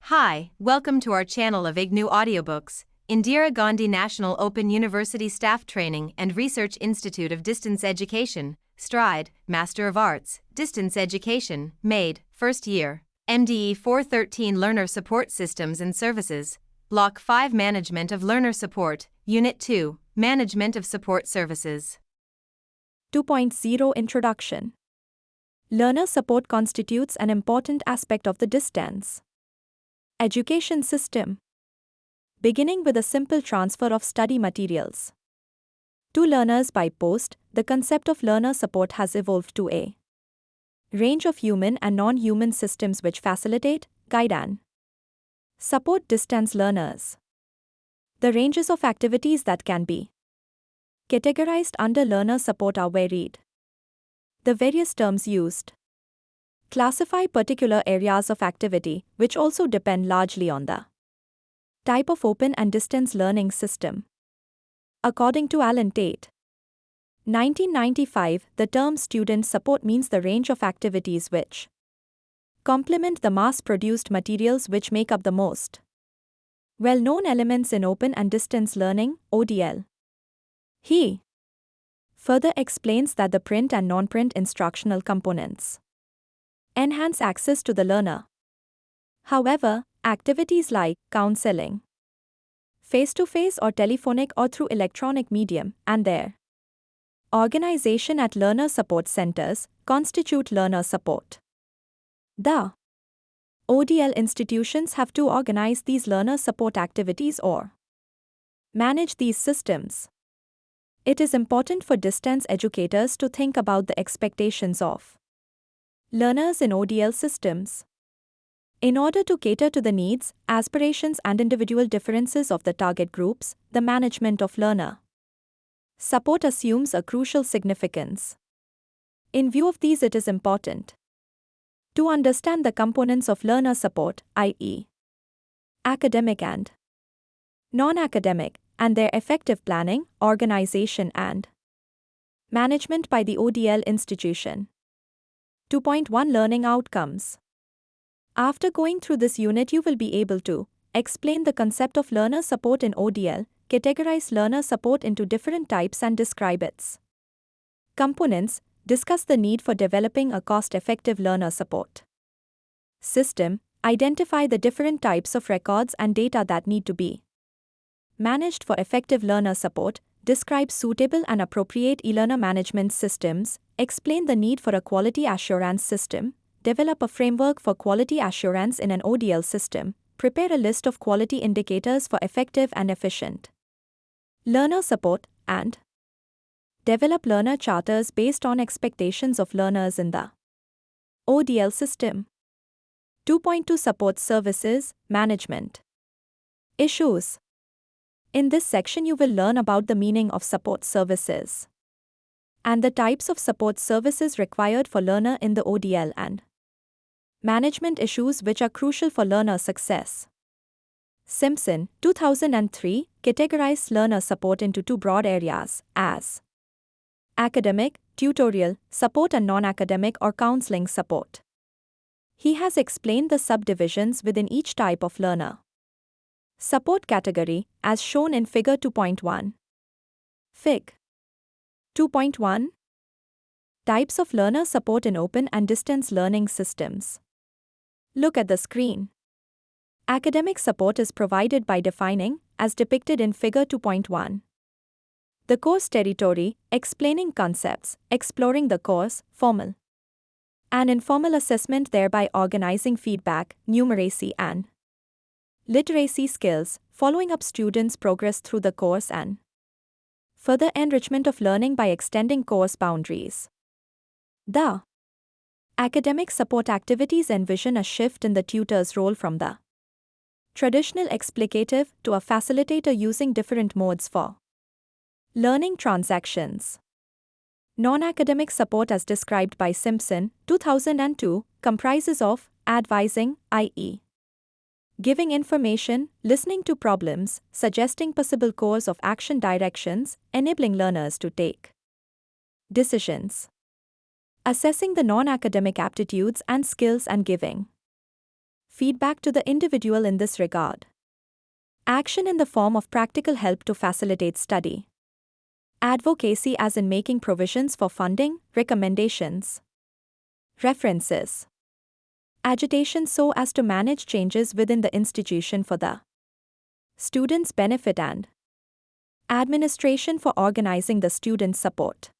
Hi, welcome to our channel of IGNOU Audiobooks, Indira Gandhi National Open University Staff Training and Research Institute of Distance Education, STRIDE, Master of Arts, Distance Education, MADE, First Year, MDE 413 Learner Support Systems and Services, Block-5 Management of Learner Support, Unit 2, Management of Support Services. 2.0 Introduction. Learner support constitutes an important aspect of the distance education system, beginning with a simple transfer of study materials to learners by post. The concept of learner support has evolved to a range of human and non-human systems which facilitate, guide and support distance learners. The ranges of activities that can be categorized under learner support are varied. The various terms used classify particular areas of activity, which also depend largely on the type of open and distance learning system. According to Alan Tate, 1995, the term student support means the range of activities which complement the mass-produced materials which make up the most well-known elements in open and distance learning, ODL. He further explains that the print and non-print instructional components enhance access to the learner. However, activities like counseling, face-to-face or telephonic or through electronic medium, and their organization at learner support centers constitute learner support. The ODL institutions have to organize these learner support activities or manage these systems. It is important for distance educators to think about the expectations of learners in ODL systems. In order to cater to the needs, aspirations, and individual differences of the target groups, the management of learner support assumes a crucial significance. In view of these, it is important to understand the components of learner support, i.e., academic and non-academic, and their effective planning, organization, and management by the ODL institution. 2.1 Learning Outcomes. After going through this unit, you will be able to explain the concept of learner support in ODL, categorize learner support into different types and describe its components, discuss the need for developing a cost-effective learner support system, identify the different types of records and data that need to be managed for effective learner support, describe suitable and appropriate e-learner management systems, explain the need for a quality assurance system, develop a framework for quality assurance in an ODL system, prepare a list of quality indicators for effective and efficient learner support, and develop learner charters based on expectations of learners in the ODL system. 2.2 Support Services, Management. Issues. In this section, you will learn about the meaning of support services and the types of support services required for learner in the ODL and management issues which are crucial for learner success. Simpson, 2003, categorized learner support into two broad areas as academic, tutorial, support and non-academic or counseling support. He has explained the subdivisions within each type of learner support category, as shown in Figure 2.1. Fig. 2.1. Types of learner support in open and distance learning systems. Look at the screen. Academic support is provided by defining, as depicted in Figure 2.1. The course territory, explaining concepts, exploring the course, formal and informal assessment, thereby organizing feedback, numeracy and literacy skills, following up students' progress through the course and further enrichment of learning by extending course boundaries. The academic support activities envision a shift in the tutor's role from the traditional explicative to a facilitator using different modes for learning transactions. Non-academic support, as described by Simpson, 2002, comprises of advising, i.e., giving information, listening to problems, suggesting possible course of action directions, enabling learners to take decisions, assessing the non-academic aptitudes and skills, and giving feedback to the individual in this regard. Action in the form of practical help to facilitate study. Advocacy as in making provisions for funding, recommendations. References. Agitation so as to manage changes within the institution for the students' benefit and administration for organizing the student support.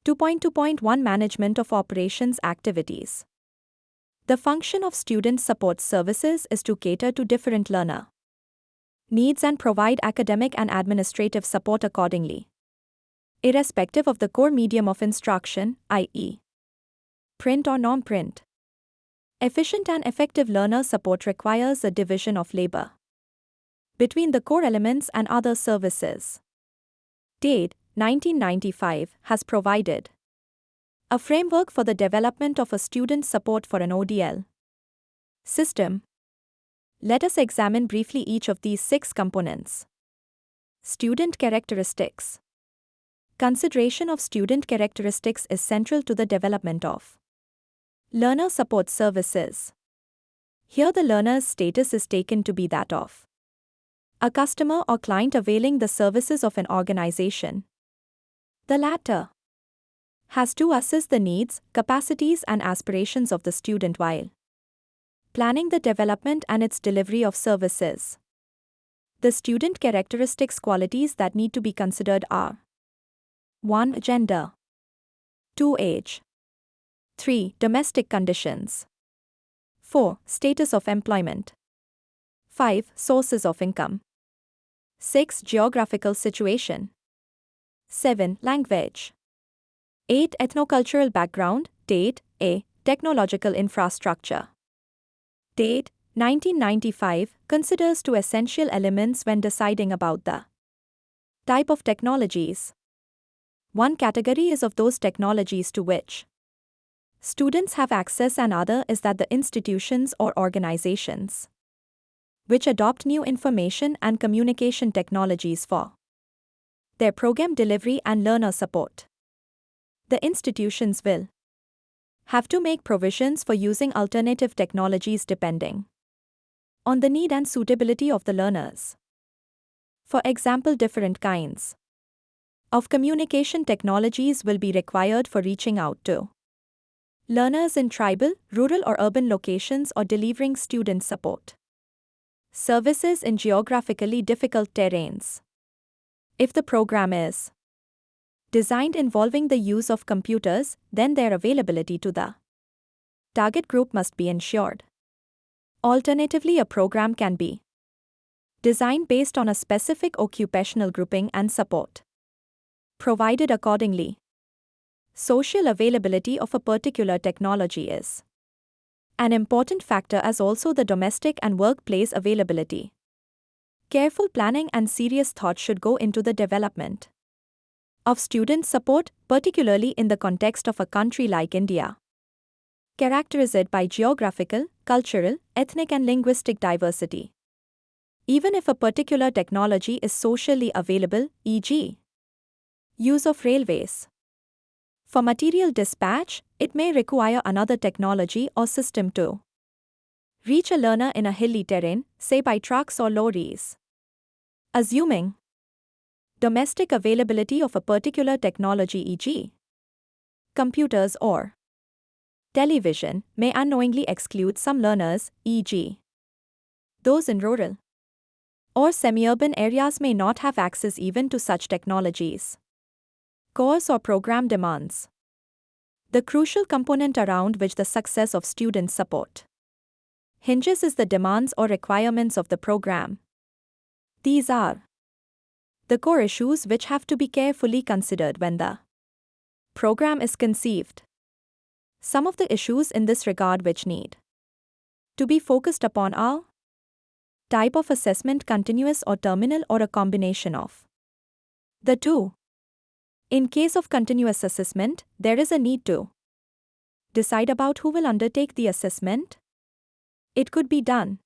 2.2.1 Management of operations activities. The function of student support services is to cater to different learner needs and provide academic and administrative support accordingly, irrespective of the core medium of instruction, i.e., print or non-print. Efficient and effective learner support requires a division of labor between the core elements and other services. Dade, 1995, has provided a framework for the development of a student support for an ODL system. Let us examine briefly each of these 6 components. Student characteristics. Consideration of student characteristics is central to the development of learner support services. Here the learner's status is taken to be that of a customer or client availing the services of an organization. The latter has to assess the needs, capacities and aspirations of the student while planning the development and its delivery of services. The student characteristics qualities that need to be considered are 1. Gender. 2. Age. 3. Domestic conditions. 4. Status of employment. 5. Sources of income. 6. Geographical situation. 7. Language. 8. Ethnocultural background. Date. A. Technological infrastructure. Date, 1995, considers 2 essential elements when deciding about the type of technologies. One category is of those technologies to which students have access and other is that the institutions or organizations which adopt new information and communication technologies for their program delivery and learner support. The institutions will have to make provisions for using alternative technologies depending on the need and suitability of the learners. For example, different kinds of communication technologies will be required for reaching out to learners in tribal, rural or urban locations or delivering student support services in geographically difficult terrains. If the program is designed involving the use of computers, then their availability to the target group must be ensured. Alternatively, a program can be designed based on a specific occupational grouping and support provided accordingly. Social availability of a particular technology is an important factor, as also the domestic and workplace availability. Careful planning and serious thought should go into the development of student support, particularly in the context of a country like India, characterized by geographical, cultural, ethnic and linguistic diversity. Even if a particular technology is socially available, e.g., use of railways for material dispatch, it may require another technology or system to reach a learner in a hilly terrain, say by trucks or lorries. Assuming domestic availability of a particular technology, e.g., computers or television, may unknowingly exclude some learners, e.g., those in rural or semi-urban areas may not have access even to such technologies. Course or program demands. The crucial component around which the success of student support hinges is the demands or requirements of the program. These are the core issues which have to be carefully considered when the program is conceived. Some of the issues in this regard which need to be focused upon are: type of assessment, continuous or terminal, or a combination of the two. In case of continuous assessment, there is a need to decide about who will undertake the assessment. It could be done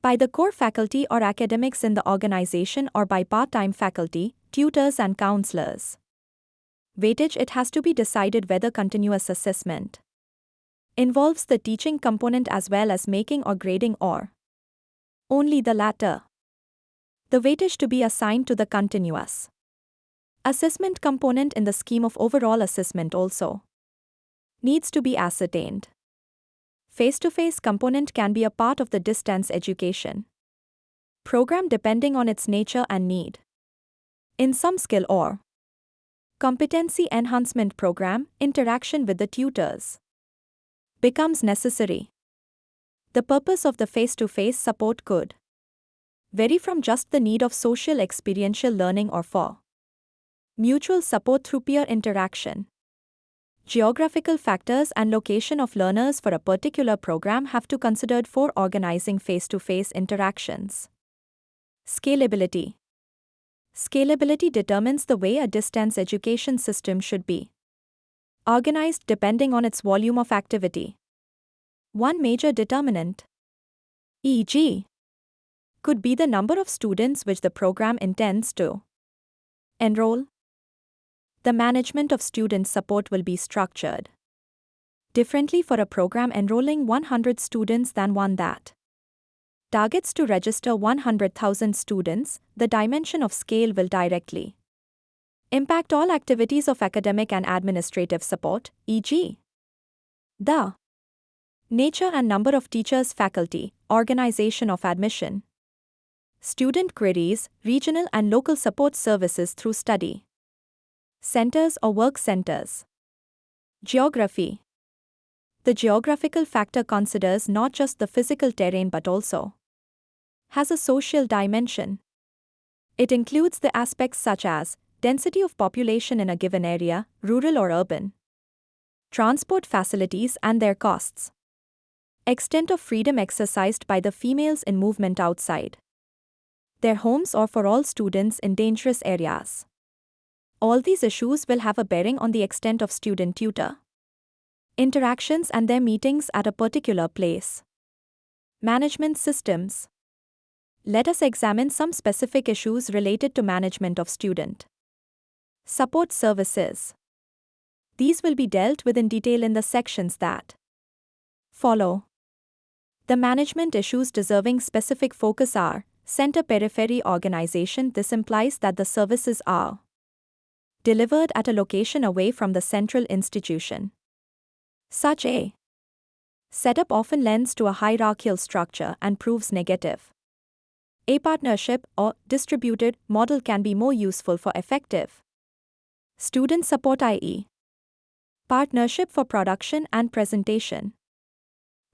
by the core faculty or academics in the organization or by part-time faculty, tutors and counselors. Weightage: it has to be decided whether continuous assessment involves the teaching component as well as making or grading, or only the latter. The weightage to be assigned to the continuous assessment component in the scheme of overall assessment also needs to be ascertained. Face-to-face component can be a part of the distance education program depending on its nature and need. In some skill or competency enhancement program, interaction with the tutors becomes necessary. The purpose of the face-to-face support could vary from just the need of social experiential learning or for mutual support through peer interaction. Geographical factors and location of learners for a particular program have to be considered for organizing face-to-face interactions. Scalability. Scalability determines the way a distance education system should be organized depending on its volume of activity. One major determinant, e.g., could be the number of students which the program intends to enroll. The management of student support will be structured differently for a program enrolling 100 students than one that targets to register 100,000 students. The dimension of scale will directly impact all activities of academic and administrative support, e.g., the nature and number of teachers, faculty, organization of admission, student queries, regional and local support services through study centers or work centers. Geography. The geographical factor considers not just the physical terrain but also has a social dimension. It includes the aspects such as density of population in a given area, rural or urban, transport facilities and their costs, extent of freedom exercised by the females in movement outside their homes or for all students in dangerous areas. All these issues will have a bearing on the extent of student-tutor interactions and their meetings at a particular place. Management systems. Let us examine some specific issues related to management of student support services. These will be dealt with in detail in the sections that follow. The management issues deserving specific focus are center periphery organization. This implies that the services are delivered at a location away from the central institution. Such a setup often lends to a hierarchical structure and proves negative. A partnership or distributed model can be more useful for effective student support, i.e., partnership for production and presentation.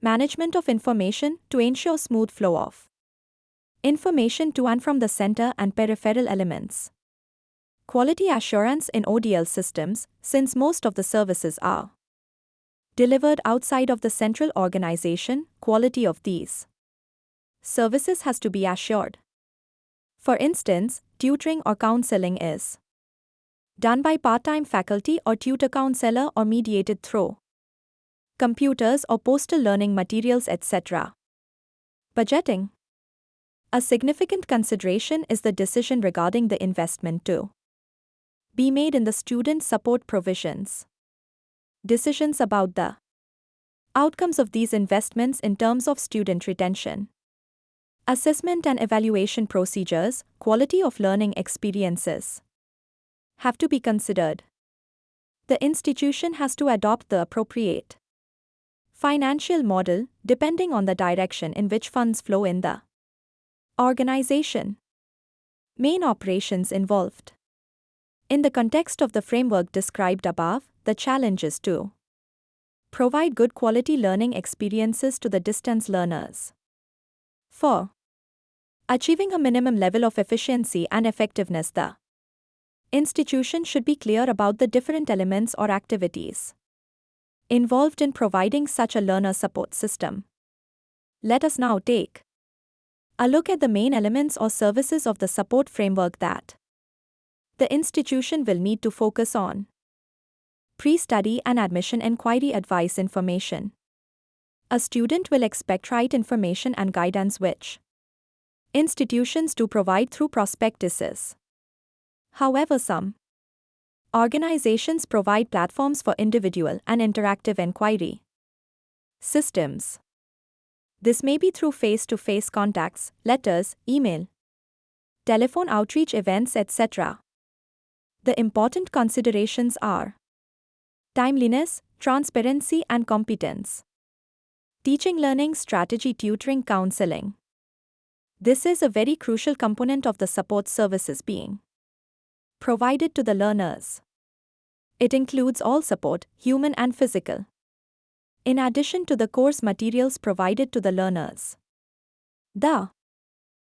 Management of information to ensure smooth flow of information to and from the center and peripheral elements. Quality assurance in ODL systems, since most of the services are delivered outside of the central organization, quality of these services has to be assured. For instance, tutoring or counseling is done by part-time faculty or tutor counselor or mediated through computers or postal learning materials, etc. Budgeting. A significant consideration is the decision regarding the investment to be made in the student support provisions. Decisions about the outcomes of these investments in terms of student retention, assessment and evaluation procedures, quality of learning experiences have to be considered. The institution has to adopt the appropriate financial model depending on the direction in which funds flow in the organization. Main operations involved. In the context of the framework described above, the challenge is to provide good quality learning experiences to the distance learners. 4. Achieving a minimum level of efficiency and effectiveness, the institution should be clear about the different elements or activities involved in providing such a learner support system. Let us now take a look at the main elements or services of the support framework that the institution will need to focus on. Pre-study and admission inquiry advice information. A student will expect right information and guidance which institutions do provide through prospectuses. However, some organizations provide platforms for individual and interactive inquiry. Systems. This may be through face-to-face contacts, letters, email, telephone outreach events, etc. The important considerations are timeliness, transparency, and competence. Teaching, learning, strategy, tutoring, counseling. This is a very crucial component of the support services being provided to the learners. It includes all support, human and physical, in addition to the course materials provided to the learners. The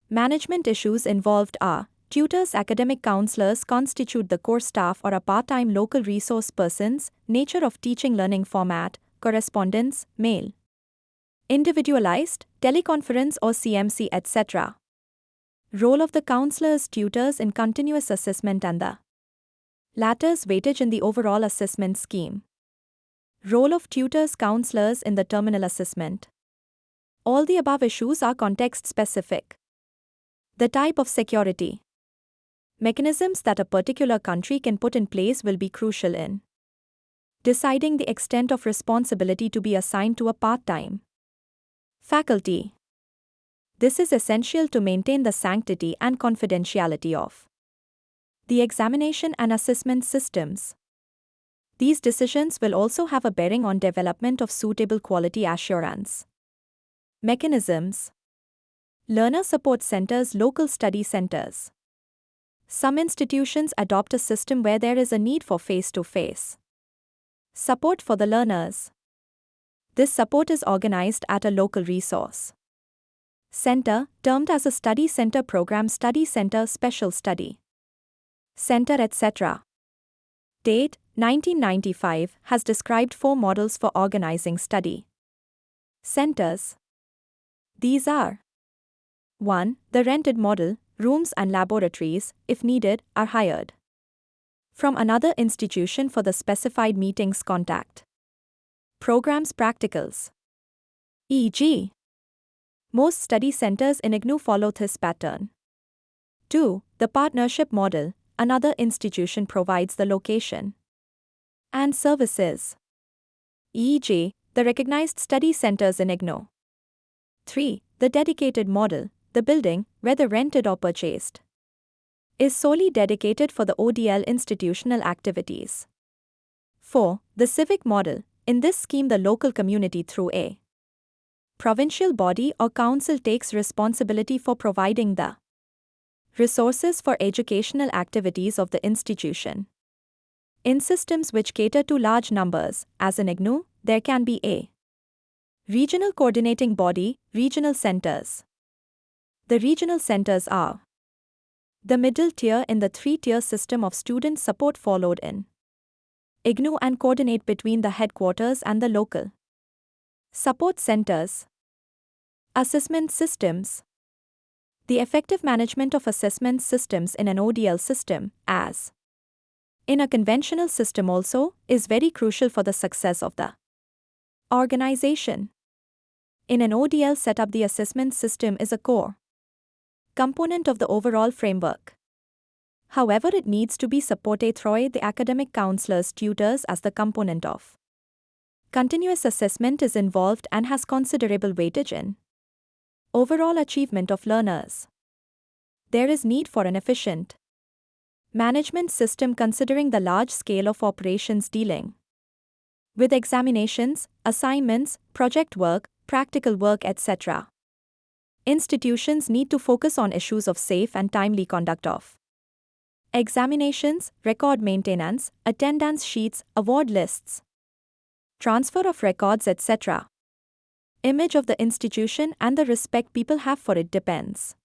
management issues involved are tutors, academic counselors constitute the core staff or a part-time local resource persons, nature of teaching, learning format, correspondence, mail, individualized, teleconference or CMC, etc. Role of the counselors, tutors in continuous assessment and the latter's weightage in the overall assessment scheme. Role of tutors, counselors in the terminal assessment. All the above issues are context-specific. The type of security mechanisms that a particular country can put in place will be crucial in deciding the extent of responsibility to be assigned to a part-time faculty. This is essential to maintain the sanctity and confidentiality of the examination and assessment systems. These decisions will also have a bearing on development of suitable quality assurance mechanisms. Learner support centers, local study centers. Some institutions adopt a system where there is a need for face-to-face support for the learners. This support is organized at a local resource center, termed as a study center, program study center, special study center, etc. Date 1995 has described 4 models for organizing study centers. These are 1. The rented model. Rooms and laboratories, if needed, are hired from another institution for the specified meetings, contact, programs, practicals, e.g. Most study centers in IGNOU follow this pattern. 2. The partnership model. Another institution provides the location and services, e.g., the recognized study centers in IGNOU. 3. The dedicated model. The building, whether rented or purchased, is solely dedicated for the ODL institutional activities. 4. The civic model. In this scheme, the local community through a provincial body or council takes responsibility for providing the resources for educational activities of the institution. In systems which cater to large numbers, as in IGNOU, there can be a regional coordinating body, regional centers. The regional centers are the middle tier in the 3-tier system of student support followed in IGNOU and coordinate between the headquarters and the local support centers. Assessment systems. The effective management of assessment systems in an ODL system, as in a conventional system also, is very crucial for the success of the organization. In an ODL setup, the assessment system is a core component of the overall framework. However, it needs to be supported through the academic counselors, tutors as the component of continuous assessment is involved and has considerable weightage in overall achievement of learners. There is need for an efficient management system considering the large scale of operations dealing with examinations, assignments, project work, practical work, etc. Institutions need to focus on issues of safe and timely conduct of examinations, record maintenance, attendance sheets, award lists, transfer of records, etc. Image of the institution and the respect people have for it depends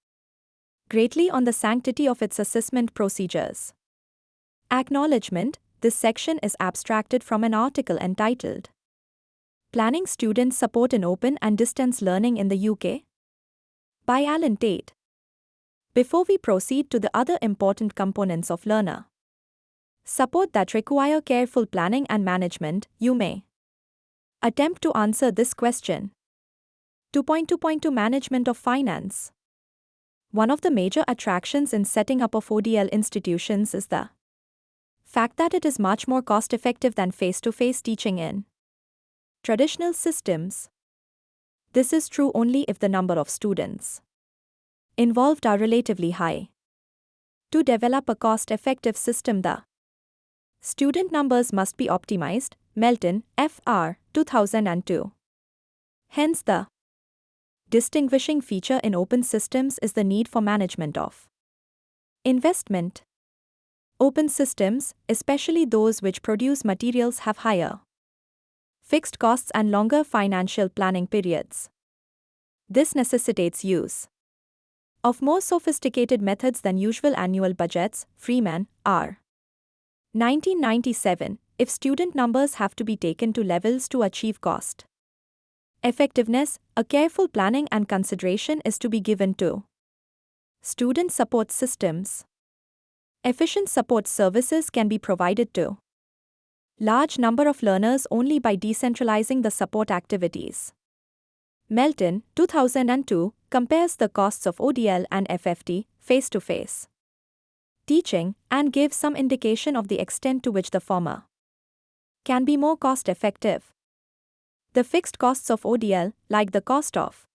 greatly on the sanctity of its assessment procedures. Acknowledgement. This section is abstracted from an article entitled Planning Student Support in Open and Distance Learning in the UK by Alan Tate. Before we proceed to the other important components of learner support that require careful planning and management, you may attempt to answer this question. 2.2.2 Management of Finance. One of the major attractions in setting up of ODL institutions is the fact that it is much more cost-effective than face-to-face teaching in traditional systems. This is true only if the number of students involved are relatively high. To develop a cost-effective system, the student numbers must be optimized. Melton, Fr. 2002. Hence, the distinguishing feature in open systems is the need for management of investment. Open systems, especially those which produce materials, have higher fixed costs and longer financial planning periods. This necessitates use of more sophisticated methods than usual annual budgets. Freeman, R. 1997. If student numbers have to be taken to levels to achieve cost effectiveness, a careful planning and consideration is to be given to student support systems. Efficient support services can be provided to large number of learners only by decentralizing the support activities. Melton, 2002, compares the costs of ODL and FFT, face-to-face teaching, and gives some indication of the extent to which the former can be more cost-effective. The fixed costs of ODL, like the cost of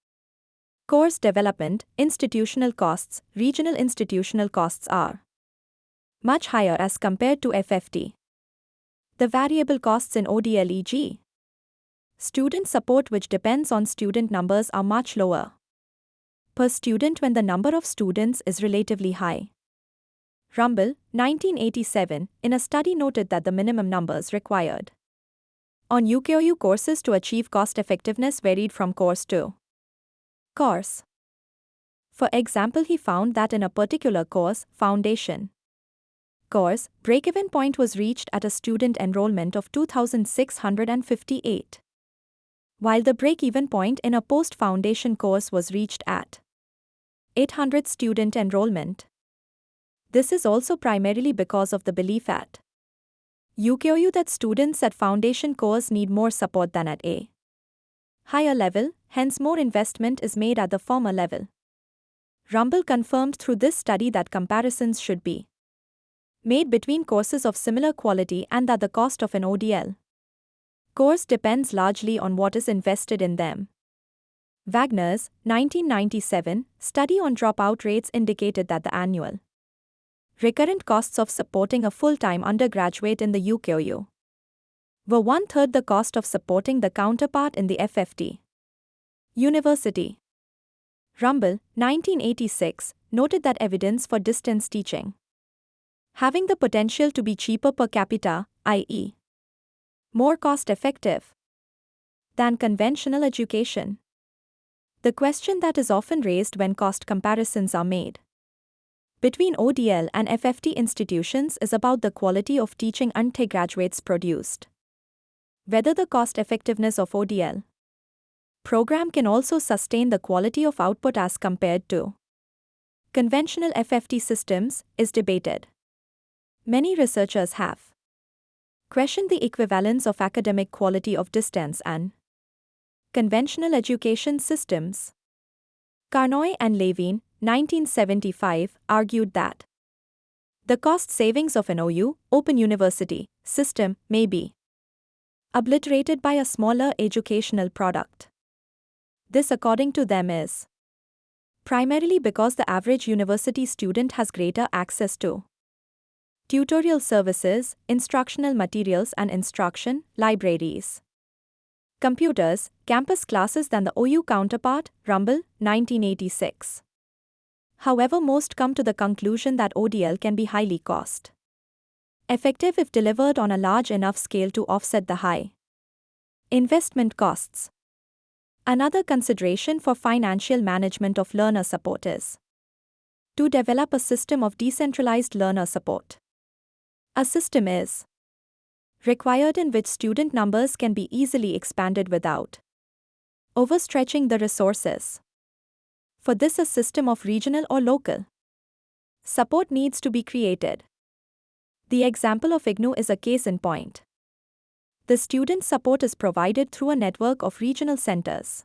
course development, institutional costs, regional institutional costs, are much higher as compared to FFT. The variable costs in ODL, e.g., student support, which depends on student numbers, are much lower per student when the number of students is relatively high. Rumble, 1987, in a study noted that the minimum numbers required on IGNOU courses to achieve cost effectiveness varied from course to course. For example, he found that in a particular course, foundation course, break-even point was reached at a student enrollment of 2,658, while the break-even point in a post-foundation course was reached at 800 student enrollment. This is also primarily because of the belief at IGNOU that students at foundation course need more support than at a higher level, hence more investment is made at the former level. Rumble confirmed through this study that comparisons should be made between courses of similar quality and that the cost of an ODL course depends largely on what is invested in them. Wagner's 1997 study on dropout rates indicated that the annual recurrent costs of supporting a full-time undergraduate in the IGNOU were one-third the cost of supporting the counterpart in the FFT university. Rumble, 1986, noted that evidence for distance teaching having the potential to be cheaper per capita, i.e., more cost-effective than conventional education. The question that is often raised when cost comparisons are made between ODL and FFT institutions is about the quality of teaching undergraduates produced. Whether the cost-effectiveness of ODL program can also sustain the quality of output as compared to conventional FFT systems is debated. Many researchers have questioned the equivalence of academic quality of distance and conventional education systems. Carnoy and Levine, 1975, argued that the cost savings of an open university system may be obliterated by a smaller educational product. This, according to them, is primarily because the average university student has greater access to tutorial services, instructional materials and instruction, libraries, computers, campus classes than the OU counterpart. Rumble, 1986. However, most come to the conclusion that ODL can be highly cost effective if delivered on a large enough scale to offset the high investment costs. Another consideration for financial management of learner support is to develop a system of decentralized learner support. A system is required in which student numbers can be easily expanded without overstretching the resources. For this, a system of regional or local support needs to be created. The example of IGNOU is a case in point. The student support is provided through a network of regional centers,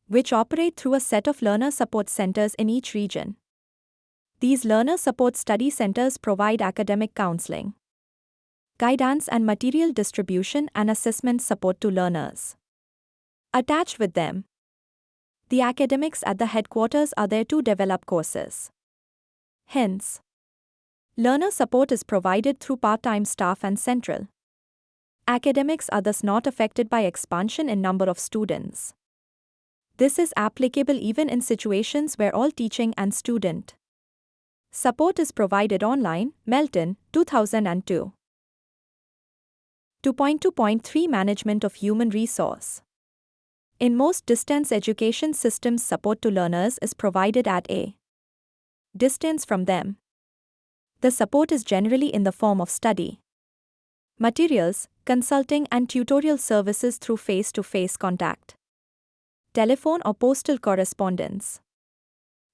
which operate through a set of learner support centers in each region. These learner support study centers provide academic counseling, guidance and material distribution and assessment support to learners. Attached with them The academics at the headquarters are there to develop courses. Hence, learner support is provided through part-time staff and central. Academics are thus not affected by expansion in number of students. This is applicable even in situations where all teaching and student support is provided online. Melton, 2002. 2.2.3 Management of Human Resource. In most distance education systems, support to learners is provided at a distance from them. The support is generally in the form of study materials, consulting and tutorial services through face-to-face contact, telephone or postal correspondence.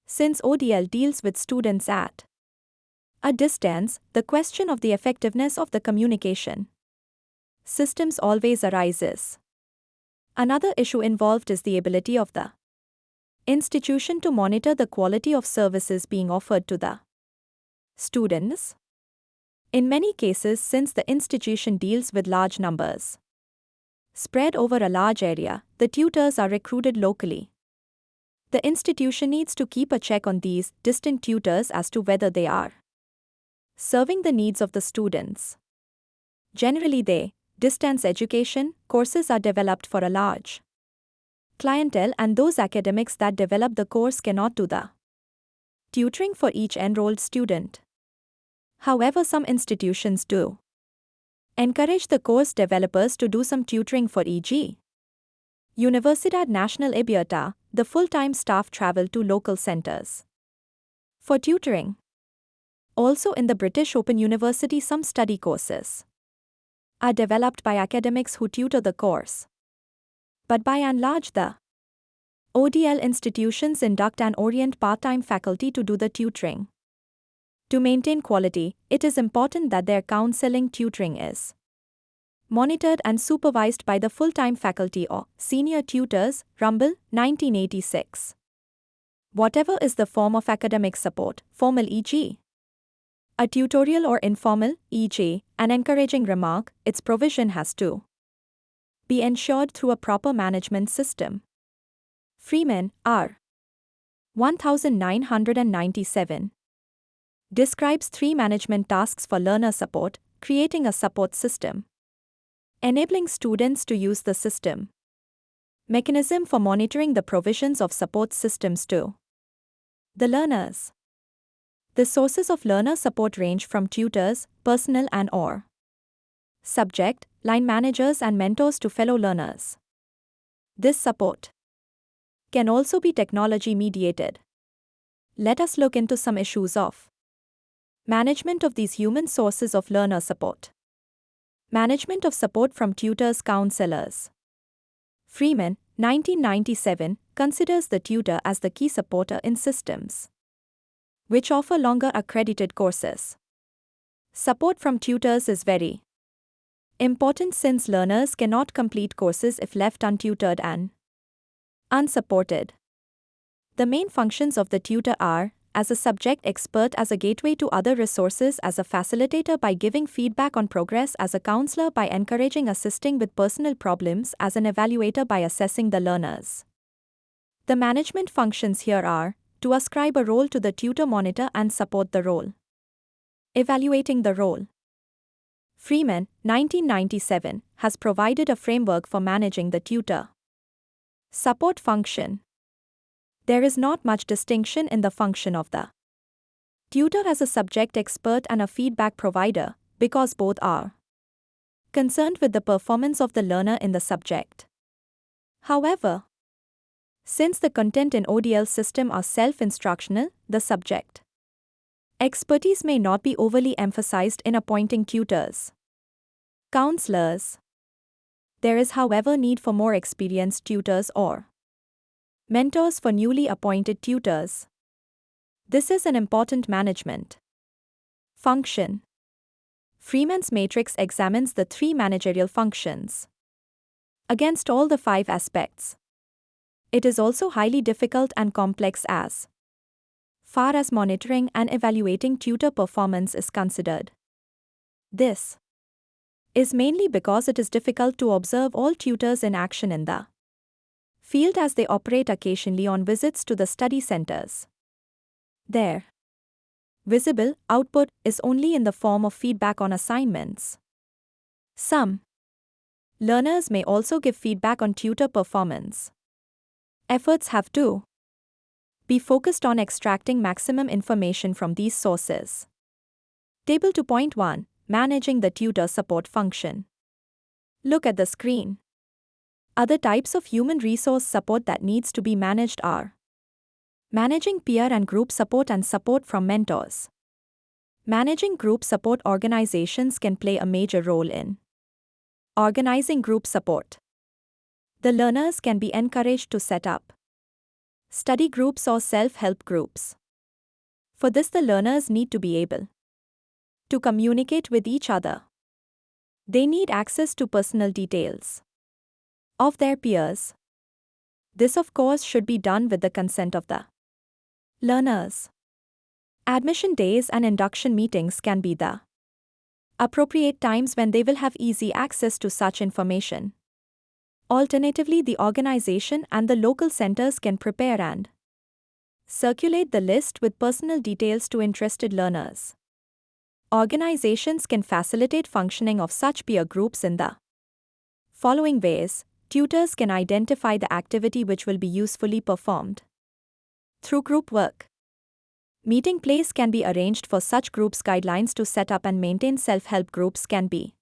Since ODL deals with students at a distance, the question of the effectiveness of the communication systems always arises. Another issue involved is the ability of the institution to monitor the quality of services being offered to the students. In many cases, since the institution deals with large numbers spread over a large area, the tutors are recruited locally. The institution needs to keep a check on these distant tutors as to whether they are serving the needs of the students. Generally, distance education courses are developed for a large clientele, and those academics that develop the course cannot do the tutoring for each enrolled student. However, some institutions do encourage the course developers to do some tutoring for e.g. Universidad Nacional Abierta, the full-time staff travel to local centers for tutoring. Also in the British Open University, some study courses are developed by academics who tutor the course. But by and large, the ODL institutions induct and orient part-time faculty to do the tutoring. To maintain quality, it is important that their counseling tutoring is monitored and supervised by the full-time faculty or senior tutors. Rumble, 1986. Whatever is the form of academic support, formal e.g. a tutorial or informal e.g. an encouraging remark, its provision has to be ensured through a proper management system. Freeman, R. 1997. Describes 3 management tasks for learner support: creating a support system, enabling students to use the system, mechanism for monitoring the provisions of support systems to the learners. The sources of learner support range from tutors, personnel and/or subject, line managers and mentors to fellow learners. This support can also be technology mediated. Let us look into some issues of management of these human sources of learner support. Management of support from tutors, counselors. Freeman, 1997, considers the tutor as the key supporter in systems which offer longer accredited courses. Support from tutors is very important since learners cannot complete courses if left untutored and unsupported. The main functions of the tutor are as a subject expert, as a gateway to other resources, as a facilitator by giving feedback on progress, as a counselor by encouraging assisting with personal problems, as an evaluator by assessing the learners. The management functions here are to ascribe a role to the tutor, monitor and support the role. Evaluating the role. Freeman, 1997, has provided a framework for managing the tutor support function. There is not much distinction in the function of the tutor as a subject expert and a feedback provider, because both are concerned with the performance of the learner in the subject. However, since the content in ODL system are self-instructional, the subject expertise may not be overly emphasized in appointing tutors, counselors. There is, however, need for more experienced tutors or mentors for newly appointed tutors. This is an important management function. Freeman's matrix examines the 3 managerial functions against all the 5 aspects. It is also highly difficult and complex as far as monitoring and evaluating tutor performance is considered. This is mainly because it is difficult to observe all tutors in action in the field as they operate occasionally on visits to the study centers. Their visible output is only in the form of feedback on assignments. Some learners may also give feedback on tutor performance. Efforts have to be focused on extracting maximum information from these sources. Table 2.1 Managing the tutor support function. Look at the screen. Other types of human resource support that needs to be managed are managing peer and group support and support from mentors. Managing group support organizations can play a major role in organizing group support. The learners can be encouraged to set up study groups or self-help groups. For this, the learners need to be able to communicate with each other. They need access to personal details of their peers. This, of course, should be done with the consent of the learners. Admission days and induction meetings can be the appropriate times when they will have easy access to such information. Alternatively, the organization and the local centers can prepare and circulate the list with personal details to interested learners. Organizations can facilitate functioning of such peer groups in the following ways. Tutors can identify the activity which will be usefully performed through group work. Meeting place can be arranged for such groups. Guidelines to set up and maintain self-help groups can be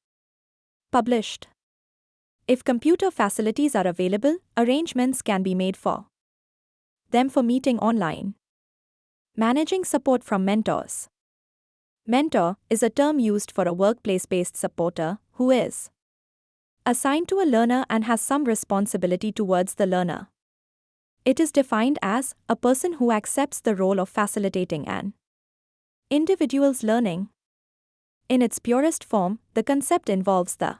published. If computer facilities are available, arrangements can be made for them for meeting online. Managing support from mentors. Mentor is a term used for a workplace-based supporter who is assigned to a learner and has some responsibility towards the learner. It is defined as a person who accepts the role of facilitating an individual's learning. In its purest form, the concept involves the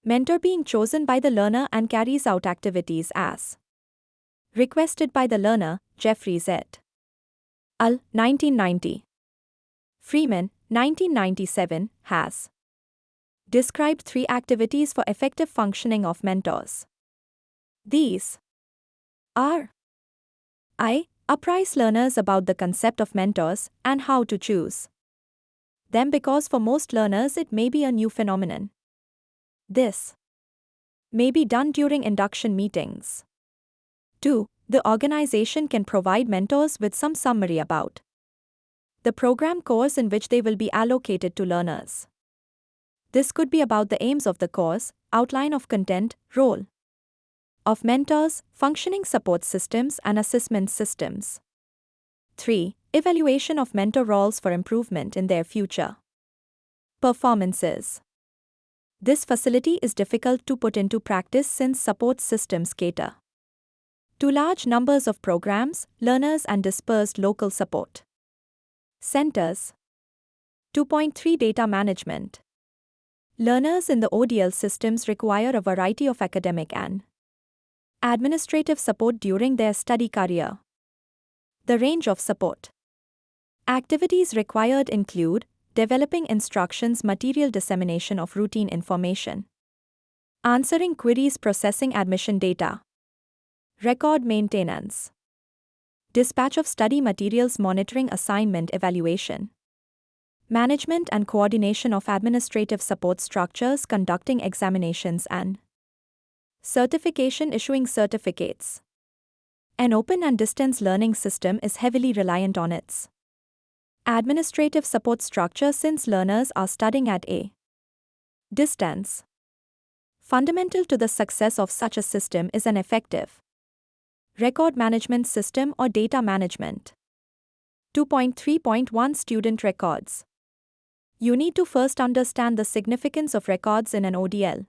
mentor being chosen by the learner and carries out activities as requested by the learner. Jeffries et al. 1990. Freeman, 1997, has described 3 activities for effective functioning of mentors. These are I. Apprise learners about the concept of mentors and how to choose them, because for most learners it may be a new phenomenon. This may be done during induction meetings. 2. The organization can provide mentors with some summary about the program course in which they will be allocated to learners. This could be about the aims of the course, outline of content, role of mentors, functioning support systems and assessment systems. 3. Evaluation of mentor roles for improvement in their future performances. This facility is difficult to put into practice since support systems cater to large numbers of programs, learners and dispersed local support centers. 2.3 Data management. Learners in the ODL systems require a variety of academic and administrative support during their study career. The range of support activities required include developing instructions, material dissemination of routine information, answering queries, processing admission data, record maintenance, dispatch of study materials, monitoring assignment evaluation, management and coordination of administrative support structures, conducting examinations and certification, issuing certificates. An open and distance learning system is heavily reliant on its administrative support structure since learners are studying at a distance. Fundamental to the success of such a system is an effective record management system or data management. 2.3.1 Student records. You need to first understand the significance of records in an ODL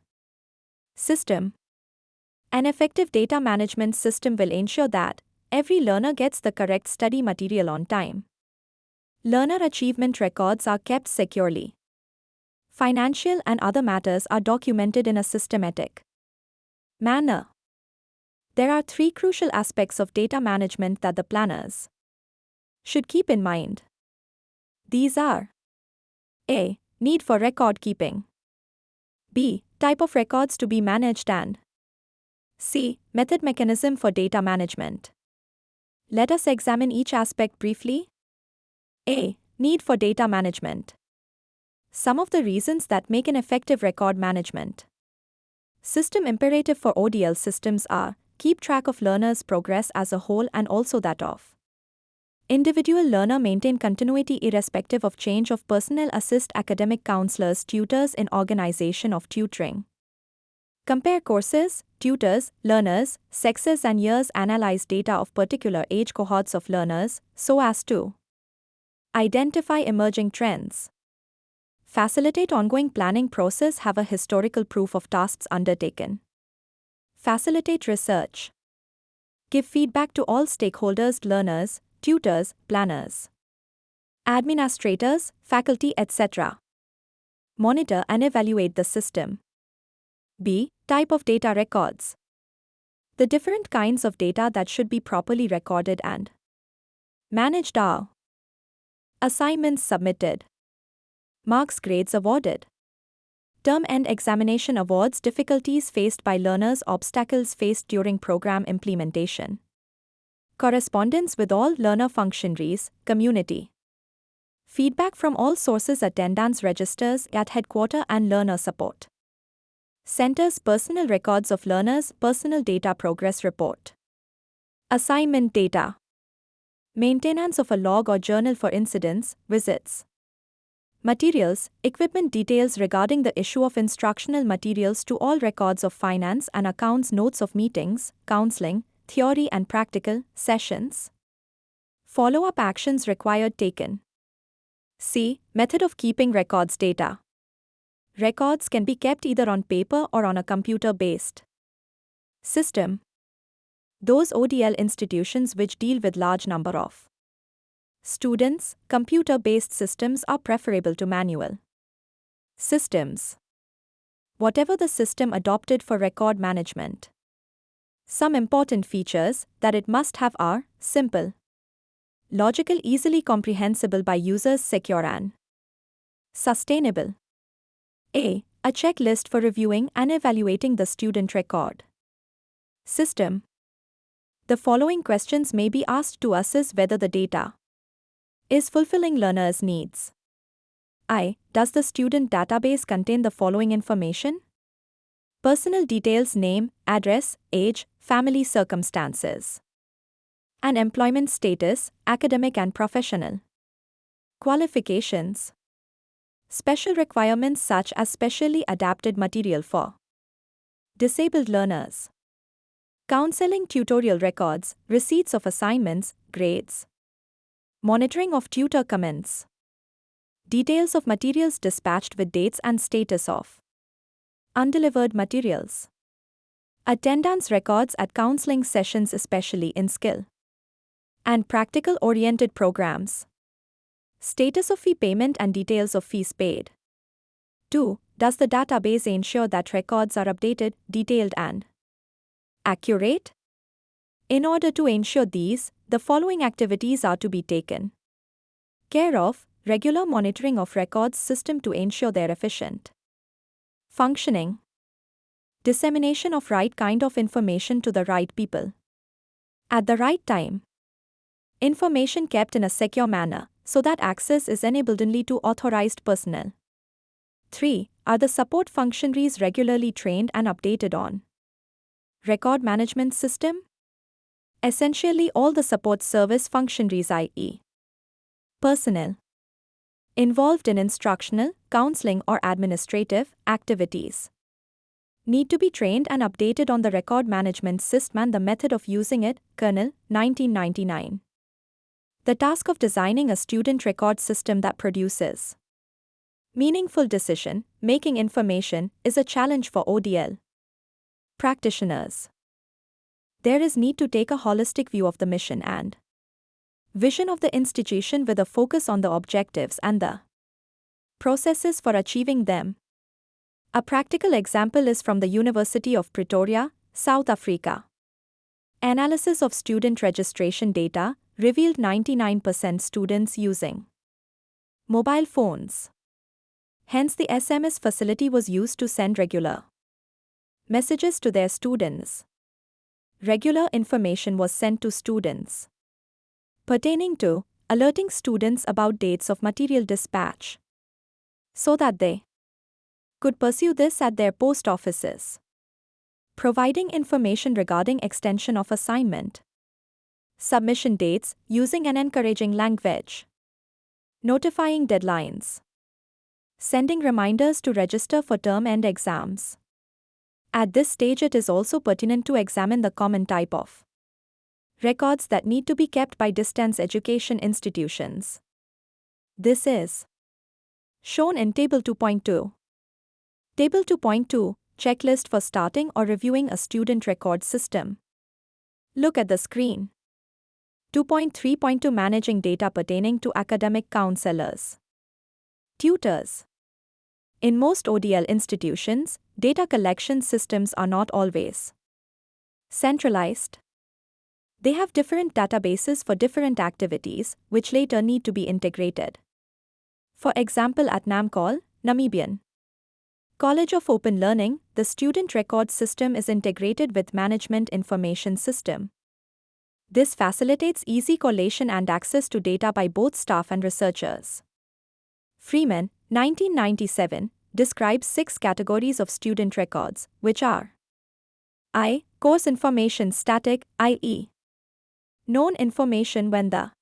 system. An effective data management system will ensure that every learner gets the correct study material on time. Learner achievement records are kept securely. Financial and other matters are documented in a systematic manner. There are 3 crucial aspects of data management that the planners should keep in mind. These are A. Need for record keeping. B. Type of records to be managed and C. Method mechanism for data management. Let us examine each aspect briefly. A. Need for data management. Some of the reasons that make an effective record management. System imperative for ODL systems are: keep track of learners' progress as a whole and also that of individual learner, maintain continuity irrespective of change of personnel, assist academic counselors, tutors in organization of tutoring. Compare courses, tutors, learners, sexes and years, analyze data of particular age cohorts of learners so as to identify emerging trends. Facilitate ongoing planning process, have a historical proof of tasks undertaken. Facilitate research. Give feedback to all stakeholders, learners, tutors, planners, administrators, faculty, etc. Monitor and evaluate the system. B. Type of data records. The different kinds of data that should be properly recorded and managed are: assignments submitted, marks, grades awarded, term end examination awards, difficulties faced by learners, obstacles faced during program implementation, correspondence with all learner functionaries, community, feedback from all sources, attendance registers at headquarters and learner support centers, personal records of learners, personal data, progress report, assignment data, maintenance of a log or journal for incidents, visits, materials, equipment details regarding the issue of instructional materials to all records of finance and accounts, notes of meetings, counseling, theory and practical sessions, follow-up actions required taken. C. Method of keeping records data. Records can be kept either on paper or on a computer-based system. Those ODL institutions which deal with large number of students, computer-based systems are preferable to manual systems. Whatever the system adopted for record management. Some important features that it must have are: simple, logical, easily comprehensible by users, secure and sustainable. A. A checklist for reviewing and evaluating the student record system. The following questions may be asked to assess whether the data is fulfilling learners' needs. I. Does the student database contain the following information? Personal details: name, address, age, family circumstances, and employment status, academic and professional qualifications. Special requirements such as specially adapted material for disabled learners, counseling, tutorial records, receipts of assignments, grades, monitoring of tutor comments, details of materials dispatched with dates and status of undelivered materials, attendance records at counseling sessions, especially in skill and practical-oriented programs, status of fee payment and details of fees paid. 2. Does the database ensure that records are updated, detailed and accurate? In order to ensure these, the following activities are to be taken care of: regular monitoring of records system to ensure their efficient functioning, dissemination of right kind of information to the right people at the right time, information kept in a secure manner so that access is enabled only to authorized personnel. 3. Are the support functionaries regularly trained and updated on record management system? Essentially, all the support service functionaries, i.e., personnel involved in instructional, counseling or administrative activities, need to be trained and updated on the record management system and the method of using it. Kernel, 1999. The task of designing a student record system that produces meaningful decision-making information is a challenge for ODL practitioners. There is need to take a holistic view of the mission and vision of the institution with a focus on the objectives and the processes for achieving them. A practical example is from the University of Pretoria, South Africa. Analysis of student registration data revealed 99% students using mobile phones. Hence, the SMS facility was used to send regular messages to their students. regular information was sent to students pertaining to alerting students about dates of material dispatch so that they could pursue this at their post offices, providing information regarding extension of assignment, submission dates using an encouraging language, notifying deadlines, sending reminders to register for term-end exams. At this stage, it is also pertinent to examine the common type of records that need to be kept by distance education institutions. This is shown in Table 2.2. Table 2.2, Checklist for starting or reviewing a student record system. Look at the screen. 2.3.2 Managing data pertaining to academic counselors. Tutors. In most ODL institutions, data collection systems are not always centralized. They have different databases for different activities, which later need to be integrated. For example, at NAMCOL, Namibian College of Open Learning, the student record system is integrated with Management Information System. This facilitates easy collation and access to data by both staff and researchers. Freeman, 1997, describes 6 categories of student records, which are I. Course information static, i.e. known information when the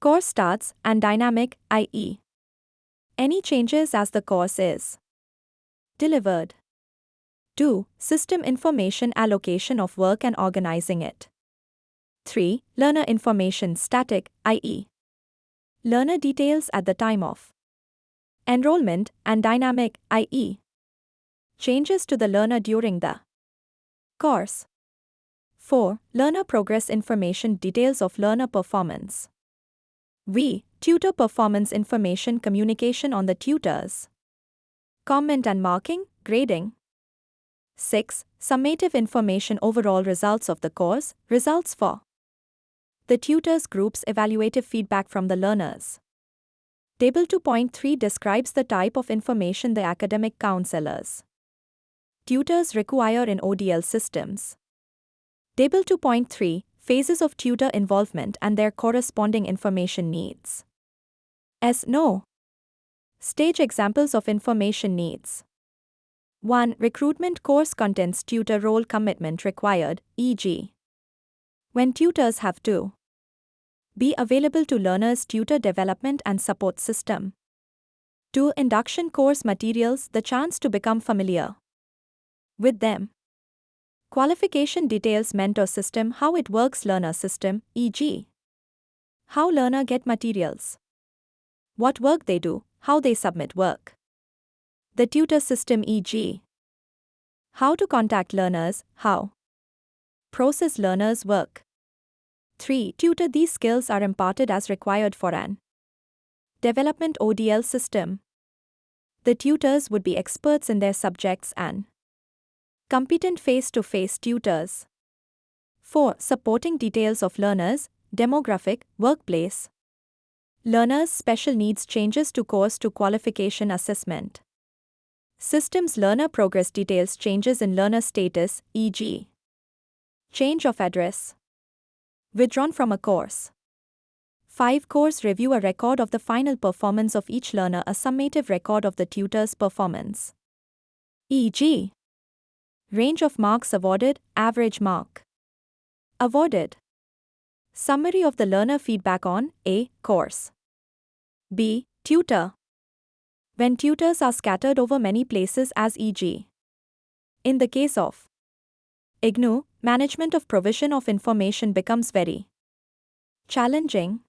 course starts, and dynamic, i.e. any changes as the course is delivered. 2. System information allocation of work and organizing it. 3. Learner information static, i.e. learner details at the time of enrollment, and dynamic, i.e. changes to the learner during the course. 4. Learner progress information details of learner performance. V. Tutor performance information communication on the tutors. Comment and marking, grading. 6. Summative information overall results of the course, results for the tutors groups, evaluative feedback from the learners. Table 2.3 describes the type of information the academic counselors tutors require in ODL systems. Table 2.3 Phases of tutor involvement and their corresponding information needs. No. Stage examples of information needs. 1. Recruitment course contents tutor role commitment required, e.g. when tutors have to be available to learners' tutor development and support system. 2. Induction course materials the chance to become familiar with them. Qualification details mentor system how it works learner system, e.g. how learner get materials, what work they do, how they submit work. The tutor system, e.g. how to contact learners, how process learners' work. 3. Tutor these skills are imparted as required for an development ODL system. The tutors would be experts in their subjects and competent face-to-face tutors. 4. Supporting details of learners, demographic, workplace. Learners' special needs changes to course to qualification assessment. Systems learner progress details changes in learner status, e.g. change of address. Withdrawn from a course. 5. Course review a record of the final performance of each learner, a summative record of the tutor's performance. E.g. range of marks awarded, average mark awarded. Summary of the learner feedback on A. Course. B. Tutor. When tutors are scattered over many places as e.g. in the case of IGNOU, management of provision of information becomes very challenging.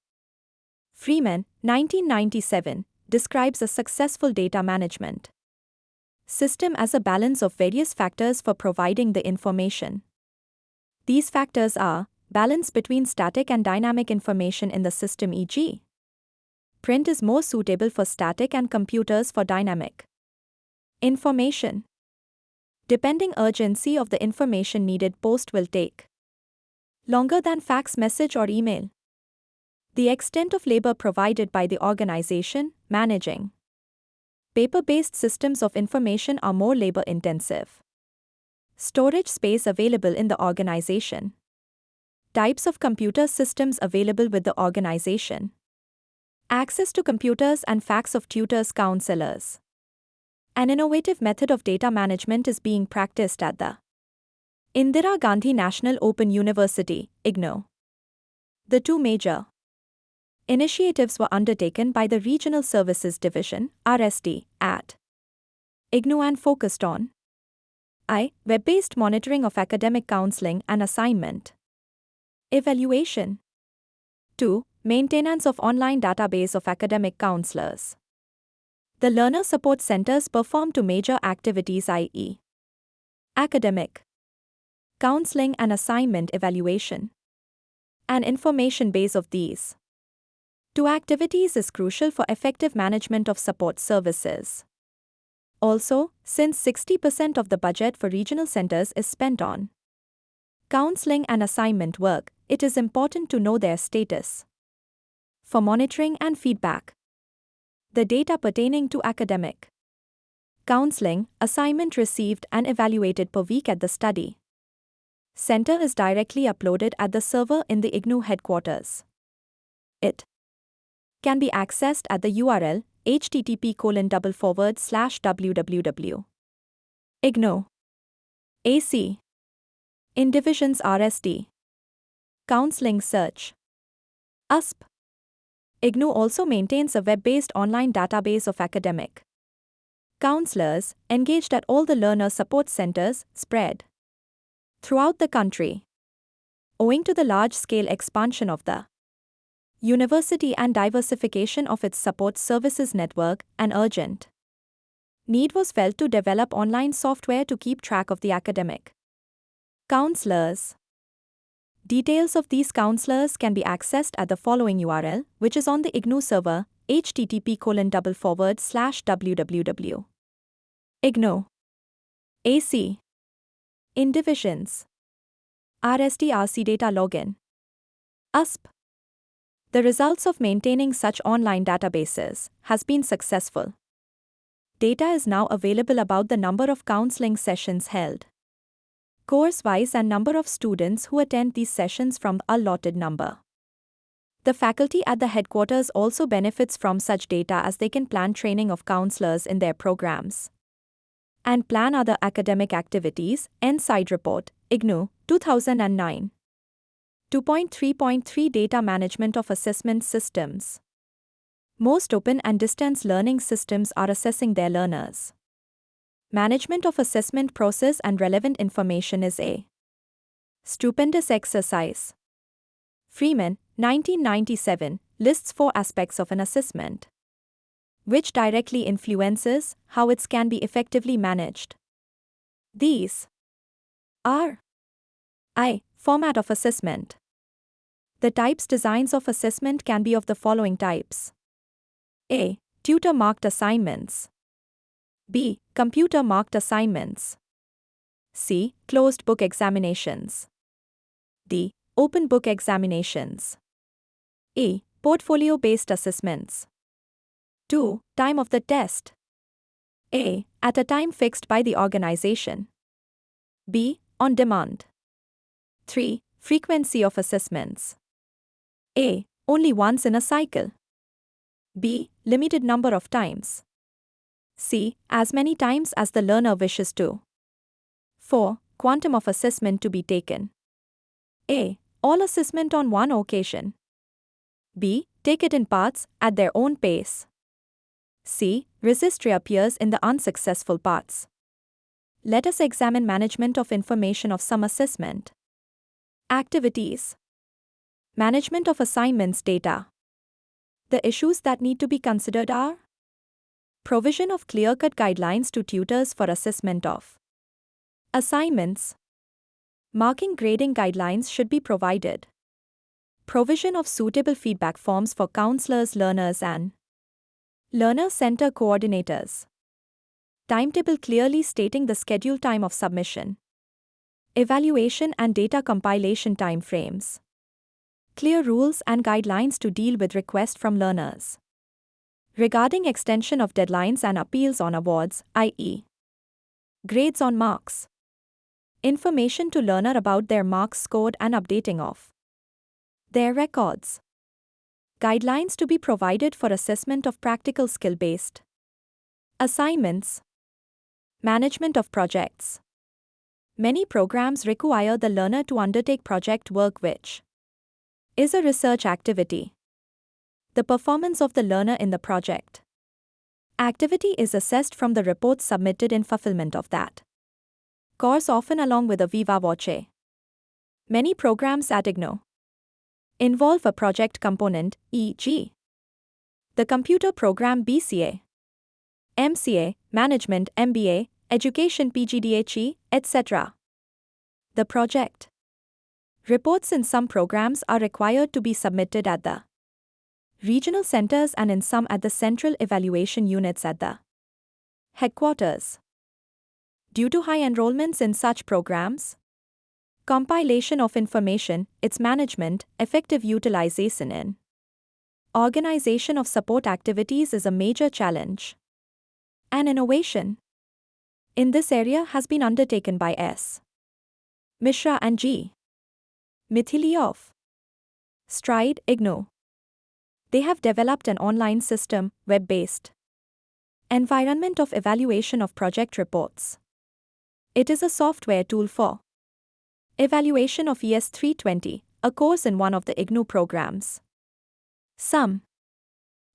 Freeman, 1997, describes a successful data management system as a balance of various factors for providing the information. These factors are balance between static and dynamic information in the system, e.g. print is more suitable for static and computers for dynamic information. Depending urgency of the information needed, post will take longer than fax message or email. The extent of labor provided by the organization managing paper-based systems of information are more labor-intensive. Storage space available in the organization. Types of computer systems available with the organization. Access to computers and facts of tutors counselors. An innovative method of data management is being practiced at the Indira Gandhi National Open University, IGNOU. The two major initiatives were undertaken by the Regional Services Division, RSD, at IGNOU and focused on web-based monitoring of academic counseling and assignment. Evaluation. 2. Maintenance of online database of academic counselors. The learner support centers perform two major activities, i.e. academic counseling and assignment evaluation. An information base of these two activities is crucial for effective management of support services. Also, since 60% of the budget for regional centers is spent on counseling and assignment work, it is important to know their status. For monitoring and feedback, the data pertaining to academic counseling, assignment received and evaluated per week at the study center is directly uploaded at the server in the IGNOU headquarters. It can be accessed at the URL http://www.ignou AC in Divisions RSD Counseling Search USP. IGNOU also maintains a web-based online database of academic counselors engaged at all the learner support centers spread throughout the country. Owing to the large-scale expansion of the university and diversification of its support services network, an urgent need was felt to develop online software to keep track of the academic counselors. Details of these counselors can be accessed at the following URL, which is on the IGNOU server, http://www.ignou AC in Divisions RSD Data Login USP. The results of maintaining such online databases has been successful. Data is now available about the number of counseling sessions held, course-wise, and number of students who attend these sessions from the allotted number. The faculty at the headquarters also benefits from such data as they can plan training of counselors in their programs and plan other academic activities. End side report, IGNOU, 2009. 2.3.3 Data Management of Assessment Systems. Most open and distance learning systems are assessing their learners. Management of assessment process and relevant information is a stupendous exercise. Freeman, 1997, lists 4 aspects of an assessment, which directly influences how it can be effectively managed. These are Format of assessment. The types designs of assessment can be of the following types. A. Tutor-marked assignments. B. Computer-marked assignments. C. Closed book examinations. D. Open book examinations. E. Portfolio-based assessments. 2. Time of the test. A. At a time fixed by the organization. B. On demand. 3. Frequency of assessments. A. Only once in a cycle. B. Limited number of times. C. As many times as the learner wishes to. 4. Quantum of assessment to be taken. A. All assessment on one occasion. B. Take it in parts, at their own pace. C. Resist reappears in the unsuccessful parts. Let us examine management of information of some assessment. Activities. Management of assignments data. The issues that need to be considered are provision of clear-cut guidelines to tutors for assessment of assignments. Marking grading guidelines should be provided. Provision of suitable feedback forms for counselors, learners, and learner center coordinators. Timetable clearly stating the scheduled time of submission. Evaluation and data compilation timeframes. Clear rules and guidelines to deal with requests from learners. Regarding extension of deadlines and appeals on awards, i.e. grades on marks. Information to learner about their marks scored and updating of their records. Guidelines to be provided for assessment of practical skill-based assignments. Management of projects. Many programs require the learner to undertake project work, which is a research activity. The performance of the learner in the project activity is assessed from the reports submitted in fulfillment of that course, often along with a viva voce. Many programs at IGNOU involve a project component, e.g., the computer program BCA, MCA, Management MBA, Education PGDHE, etc. The project reports in some programs are required to be submitted at the regional centers and in some at the central evaluation units at the headquarters. Due to high enrollments in such programs, compilation of information, its management, effective utilization and organization of support activities is a major challenge. An innovation in this area has been undertaken by S. Mishra and G. Mithili of Stride, IGNOU. They have developed an online system, web-based environment of evaluation of project reports. It is a software tool for evaluation of ES 320, a course in one of the IGNOU programs. Some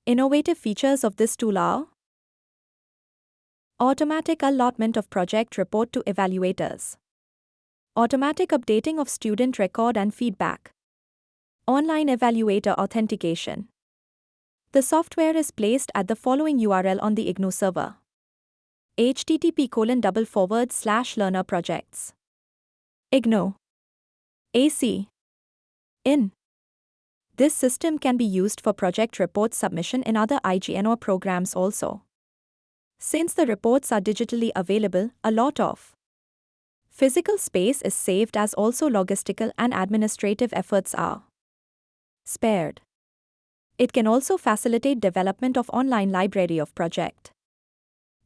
innovative features of this tool are automatic allotment of project report to evaluators, automatic updating of student record and feedback, online evaluator authentication. The software is placed at the following URL on the IGNOU server: http://learnerprojects. IGNOU. AC. In. This system can be used for project report submission in other IGNOU programs also. Since the reports are digitally available, a lot of physical space is saved, as also logistical and administrative efforts are spared. It can also facilitate development of online library of project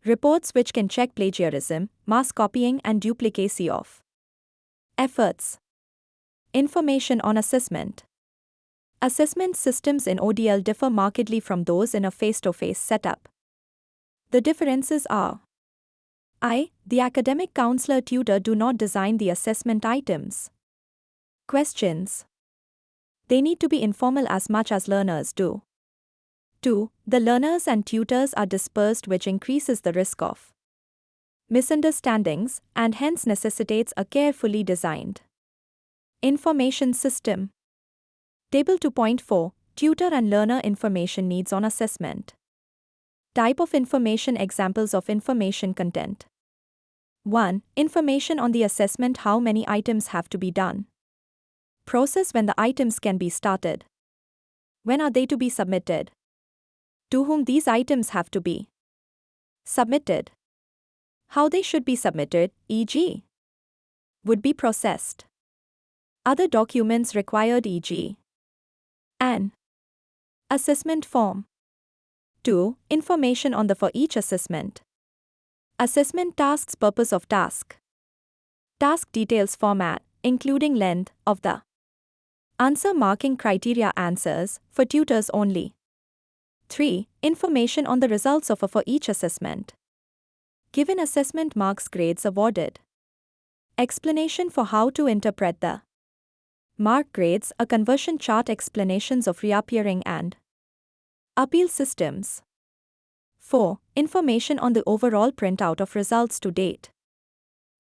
reports which can check plagiarism, mass copying and duplicacy of efforts. Information on assessment. Assessment systems in ODL differ markedly from those in a face-to-face setup. The differences are: I. The academic counselor tutor do not design the assessment items. Questions. They need to be informal as much as learners do. 2. The learners and tutors are dispersed, which increases the risk of misunderstandings and hence necessitates a carefully designed information system. Table 2.4 Tutor and learner information needs on assessment. Type of information. Examples of information content. 1. Information on the assessment: how many items have to be done. Process: when the items can be started. When are they to be submitted? To whom these items have to be submitted. How they should be submitted, e.g. would be processed. Other documents required, e.g. an assessment form. 2. Information on the for each assessment. Assessment tasks: purpose of task. Task details: format, including length of the answer, marking criteria, answers, for tutors only. 3. Information on the results of a for each assessment. Given assessment marks, grades awarded. Explanation for how to interpret the mark grades, a conversion chart, explanations of reappearing and appeal systems. 4. Information on the overall printout of results to date.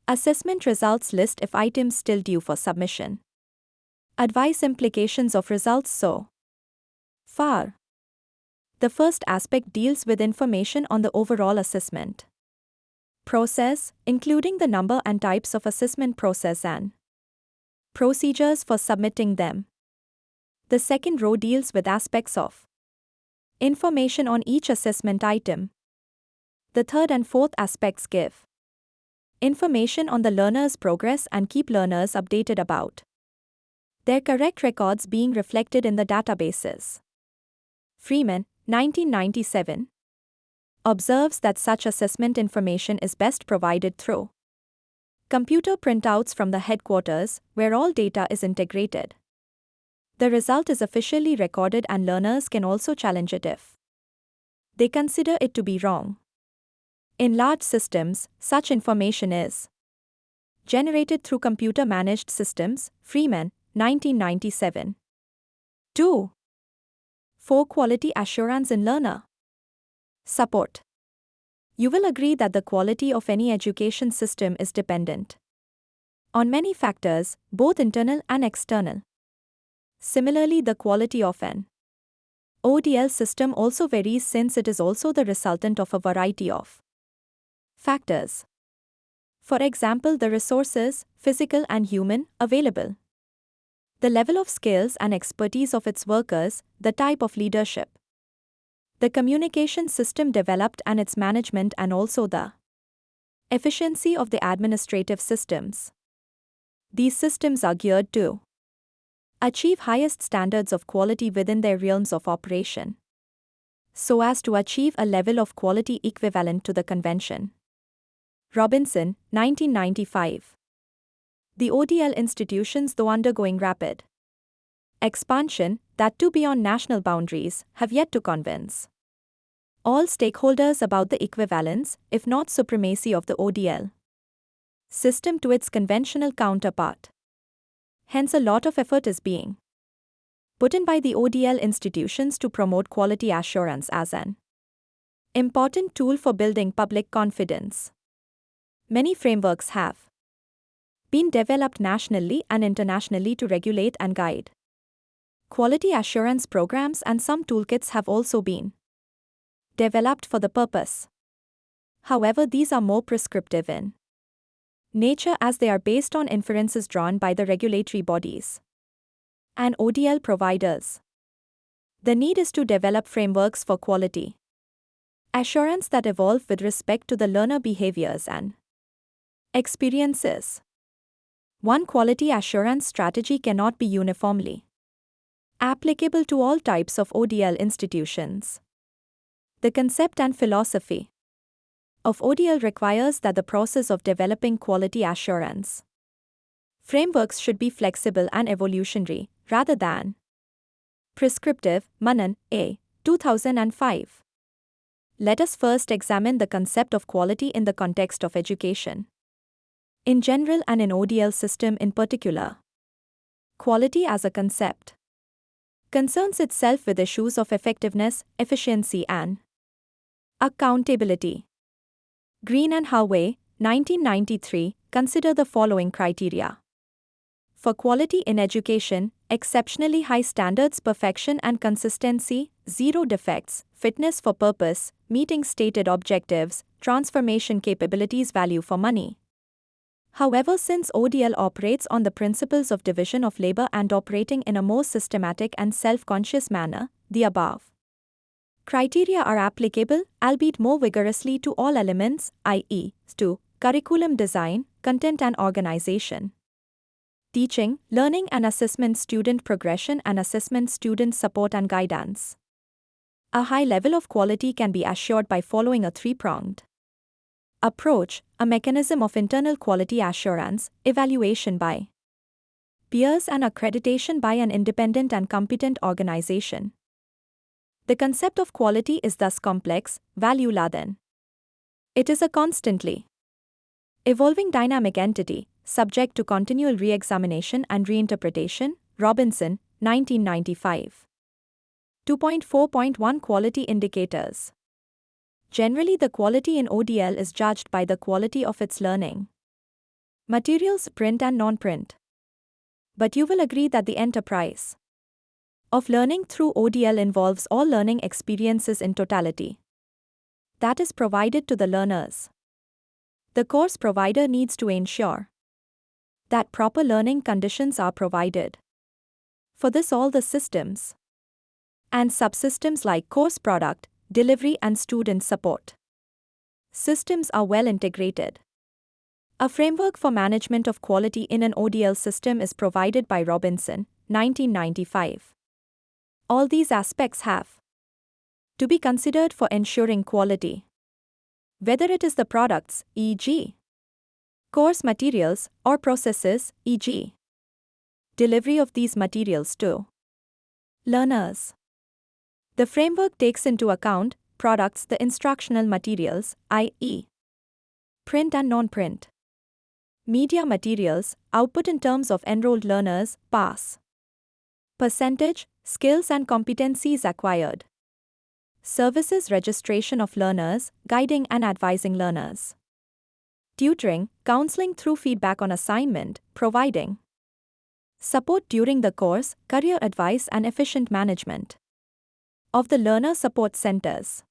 Assessment results list if items still due for submission. Advice: implications of results so far. The first aspect deals with information on the overall assessment process, including the number and types of assessment process and procedures for submitting them. The second row deals with aspects of information on each assessment item. The third and fourth aspects give information on the learner's progress and keep learners updated about their correct records being reflected in the databases. Freeman, 1997, observes that such assessment information is best provided through Computer printouts from the headquarters, where all data is integrated. The result is officially recorded and learners can also challenge it if they consider it to be wrong. In large systems, such information is generated through computer-managed systems, Freeman, 1997. 2. 4. Quality assurance in learner support. You will agree that the quality of any education system is dependent on many factors, both internal and external. Similarly, the quality of an ODL system also varies since it is also the resultant of a variety of factors. For example, the resources, physical and human, available, the level of skills and expertise of its workers, the type of leadership, the communication system developed and its management, and also the efficiency of the administrative systems. These systems are geared to achieve highest standards of quality within their realms of operation, so as to achieve a level of quality equivalent to the convention. Robinson, 1995. The ODL institutions, though undergoing rapid expansion, that too beyond national boundaries, have yet to convince all stakeholders about the equivalence, if not supremacy, of the ODL system to its conventional counterpart. Hence, a lot of effort is being put in by the ODL institutions to promote quality assurance as an important tool for building public confidence. Many frameworks have been developed nationally and internationally to regulate and guide quality assurance programs, and some toolkits have also been developed for the purpose. However, these are more prescriptive in nature as they are based on inferences drawn by the regulatory bodies and ODL providers. The need is to develop frameworks for quality assurance that evolve with respect to the learner behaviors and experiences. One quality assurance strategy cannot be uniformly applicable to all types of ODL institutions. The concept and philosophy of ODL requires that the process of developing quality assurance frameworks should be flexible and evolutionary, rather than prescriptive. Manan, A. 2005. Let us first examine the concept of quality in the context of education in general and in ODL system in particular. Quality as a concept concerns itself with issues of effectiveness, efficiency and accountability. Green and Harvey, 1993, consider the following criteria. For quality in education, exceptionally high standards, perfection and consistency, zero defects, fitness for purpose, meeting stated objectives, transformation capabilities, value for money. However, since ODL operates on the principles of division of labor and operating in a more systematic and self-conscious manner, the above criteria are applicable, albeit more vigorously, to all elements, i.e., to curriculum design, content and organization, teaching, learning and assessment, student progression and assessment, student support and guidance. A high level of quality can be assured by following a three-pronged approach, a mechanism of internal quality assurance, evaluation by peers and accreditation by an independent and competent organization. The concept of quality is thus complex, value-laden. It is a constantly evolving dynamic entity, subject to continual re-examination and reinterpretation. Robinson, 1995. 2.4.1 Quality Indicators. Generally, the quality in ODL is judged by the quality of its learning materials, print and non-print. But you will agree that the enterprise of learning through ODL involves all learning experiences in totality that is provided to the learners. The course provider needs to ensure that proper learning conditions are provided. For this, all the systems and subsystems like course product, delivery and student support systems are well integrated. A framework for management of quality in an ODL system is provided by Robinson, 1995. All these aspects have to be considered for ensuring quality. Whether it is the products, e.g., Course materials or processes, e.g. delivery of these materials to learners. The framework takes into account products, the instructional materials, i.e. print and non-print. Media materials, output in terms of enrolled learners, pass. Percentage, skills and competencies acquired. Services, registration of learners, guiding and advising learners. Tutoring, counseling through feedback on assignment, providing. Support during the course, career advice and efficient management of the learner support centers.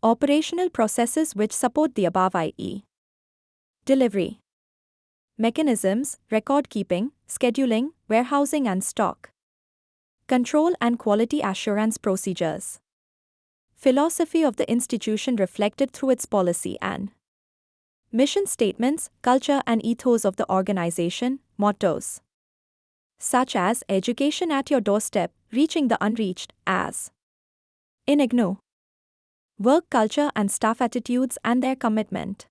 Operational processes which support the above, i.e. delivery. Mechanisms, record keeping, scheduling, warehousing and stock. Control and quality assurance procedures. Philosophy of the institution reflected through its policy and mission statements, culture and ethos of the organization, mottos such as education at your doorstep, reaching the unreached, as in IGNOU. Work culture and staff attitudes and their commitment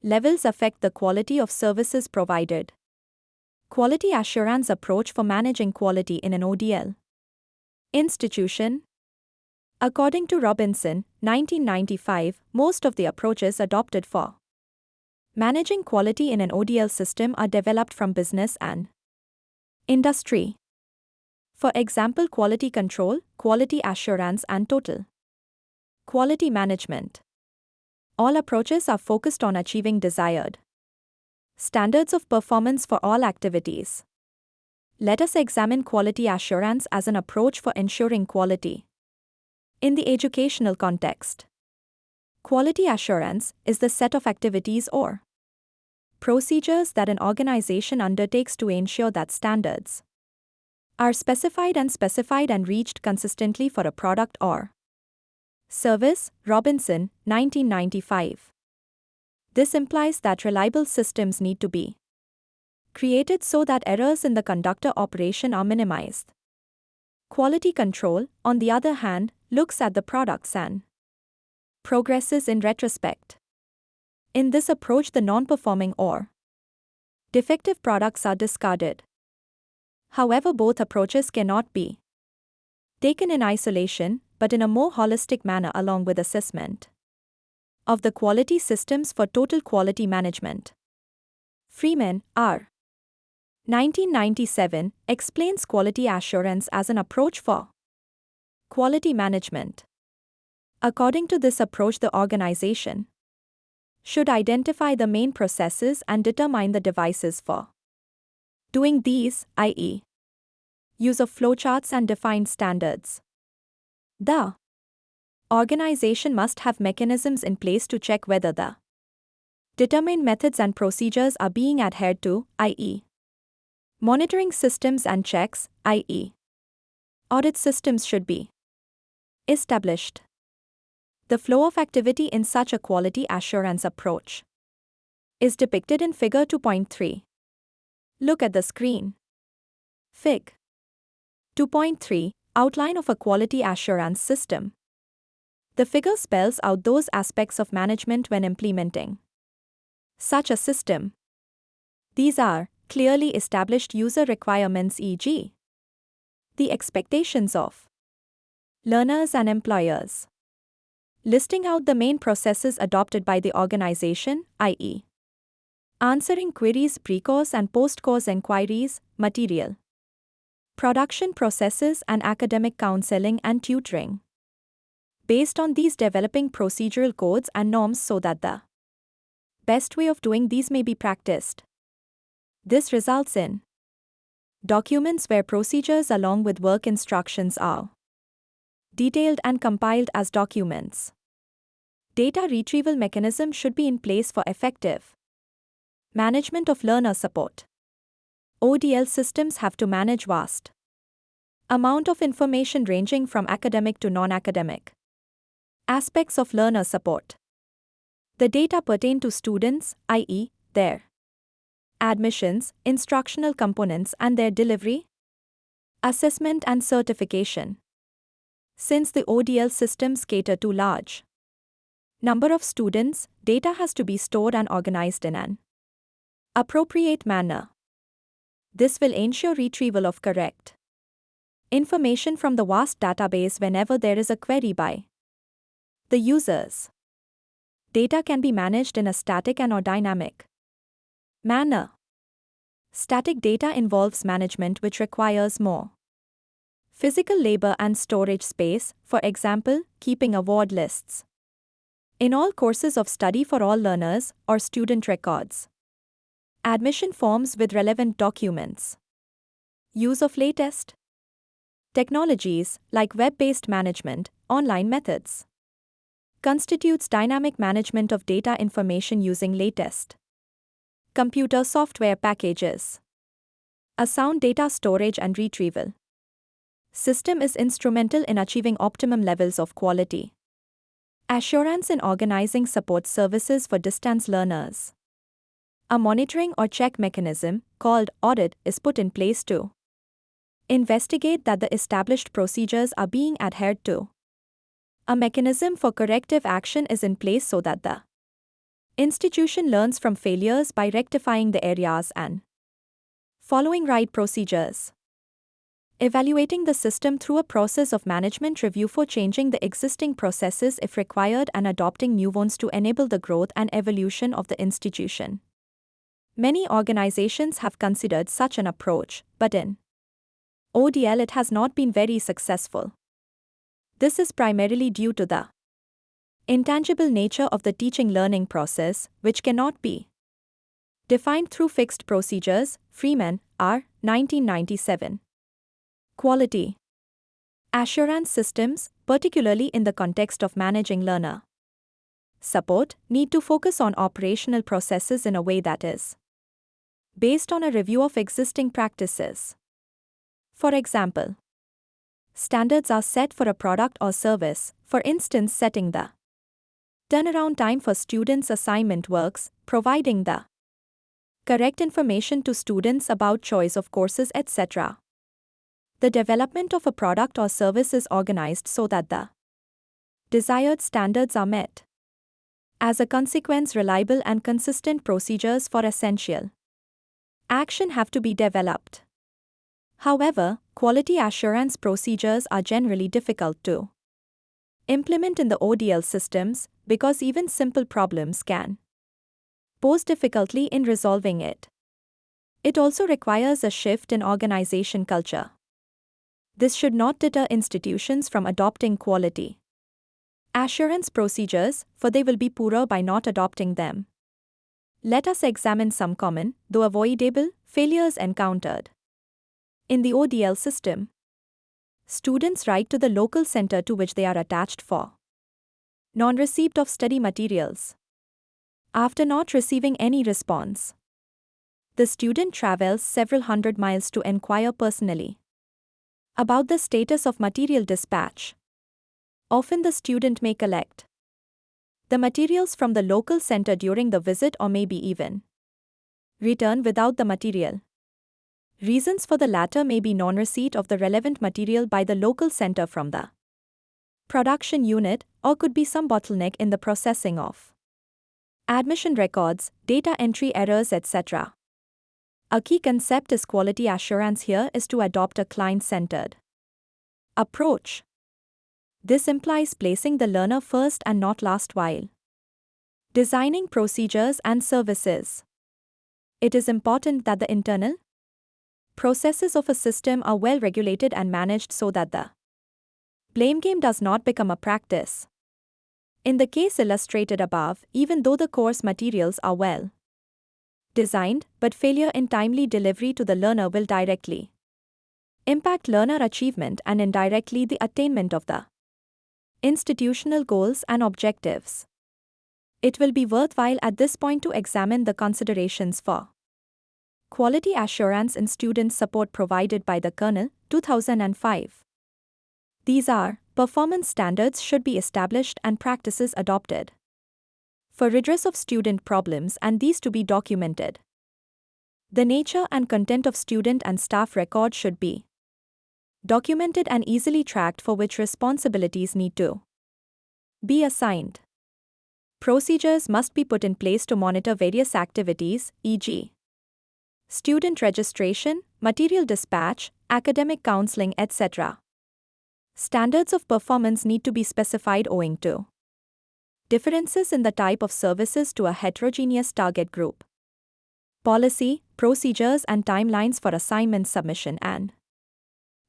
levels affect the quality of services provided. Quality assurance approach for managing quality in an ODL institution. According to Robinson, 1995, most of the approaches adopted for managing quality in an ODL system are developed from business and industry. For example, quality control, quality assurance and total quality management. All approaches are focused on achieving desired standards of performance for all activities. Let us examine quality assurance as an approach for ensuring quality in the educational context. Quality assurance is the set of activities or procedures that an organization undertakes to ensure that standards are specified and reached consistently for a product or service. Robinson, 1995. This implies that reliable systems need to be created so that errors in the conductor operation are minimized. Quality control, on the other hand, looks at the products and progresses in retrospect. In this approach, the non-performing or defective products are discarded. However, both approaches cannot be taken in isolation, but in a more holistic manner along with assessment of the quality systems for total quality management. Freeman, R. 1997, explains quality assurance as an approach for quality management. According to this approach, the organization should identify the main processes and determine the devices for doing these, i.e., use of flowcharts and defined standards. The organization must have mechanisms in place to check whether the determined methods and procedures are being adhered to, i.e., monitoring systems and checks, i.e., audit systems should be established. The flow of activity in such a quality assurance approach is depicted in Figure 2.3. Look at the screen. Fig. 2.3, Outline of a quality assurance system. The figure spells out those aspects of management when implementing such a system. These are clearly established user requirements, e.g., the expectations of learners and employers. Listing out the main processes adopted by the organization, i.e., answering queries, pre-course and post-course inquiries, material production processes and academic counseling and tutoring. Based on these, developing procedural codes and norms so that the best way of doing these may be practiced. This results in documents where procedures along with work instructions are detailed and compiled as documents. Data retrieval mechanism should be in place for effective management of learner support. ODL systems have to manage vast amount of information ranging from academic to non-academic aspects of learner support. The data pertain to students, i.e., their admissions, instructional components and their delivery, assessment and certification. Since the ODL systems cater to large number of students, data has to be stored and organized in an Appropriate manner. This will ensure retrieval of correct information from the vast database whenever there is a query by the users. Data can be managed in a static and/or dynamic manner. Static data involves management which requires more physical labor and storage space, for example, keeping award lists in all courses of study for all learners or student records, admission forms with relevant documents, use of latest technologies like web-based management, online methods, constitutes dynamic management of data information using latest computer software packages. A sound data storage and retrieval system is instrumental in achieving optimum levels of quality assurance in organizing support services for distance learners. A monitoring or check mechanism, called audit, is put in place to investigate that the established procedures are being adhered to. A mechanism for corrective action is in place so that the institution learns from failures by rectifying the areas and following right procedures. Evaluating the system through a process of management review for changing the existing processes if required and adopting new ones to enable the growth and evolution of the institution. Many organizations have considered such an approach, but in ODL it has not been very successful. This is primarily due to the intangible nature of the teaching-learning process, which cannot be defined through fixed procedures. Freeman, R. 1997. Quality assurance systems, particularly in the context of managing learner support, need to focus on operational processes in a way that is based on a review of existing practices. For example, standards are set for a product or service, for instance setting the turnaround time for students' assignment works, providing the correct information to students about choice of courses, etc. The development of a product or service is organized so that the desired standards are met. As a consequence, reliable and consistent procedures for essential action have to be developed. However, quality assurance procedures are generally difficult to implement in the ODL systems because even simple problems can pose difficulty in resolving it. It also requires a shift in organization culture. This should not deter institutions from adopting quality assurance procedures, for they will be poorer by not adopting them. Let us examine some common, though avoidable, failures encountered in the ODL system. Students write to the local center to which they are attached for non-receipt of study materials. After not receiving any response, the student travels several hundred miles to inquire personally about the status of material dispatch. Often the student may collect the materials from the local center during the visit or maybe even return without the material. Reasons for the latter may be non-receipt of the relevant material by the local center from the production unit, or could be some bottleneck in the processing of admission records, data entry errors, etc. A key concept is quality assurance here is to adopt a client-centered approach. This implies placing the learner first and not last while designing procedures and services. It is important that the internal processes of a system are well regulated and managed so that the blame game does not become a practice. In the case illustrated above, even though the course materials are well designed, but failure in timely delivery to the learner will directly impact learner achievement and indirectly the attainment of the institutional goals and objectives. It will be worthwhile at this point to examine the considerations for quality assurance in student support provided by the Kernel, 2005. These are: performance standards should be established and practices adopted for redress of student problems and these to be documented. The nature and content of student and staff records should be documented and easily tracked, for which responsibilities need to be assigned. Procedures must be put in place to monitor various activities, e.g., student registration, material dispatch, academic counseling, etc. Standards of performance need to be specified owing to differences in the type of services to a heterogeneous target group. Policy, procedures and timelines for assignment submission and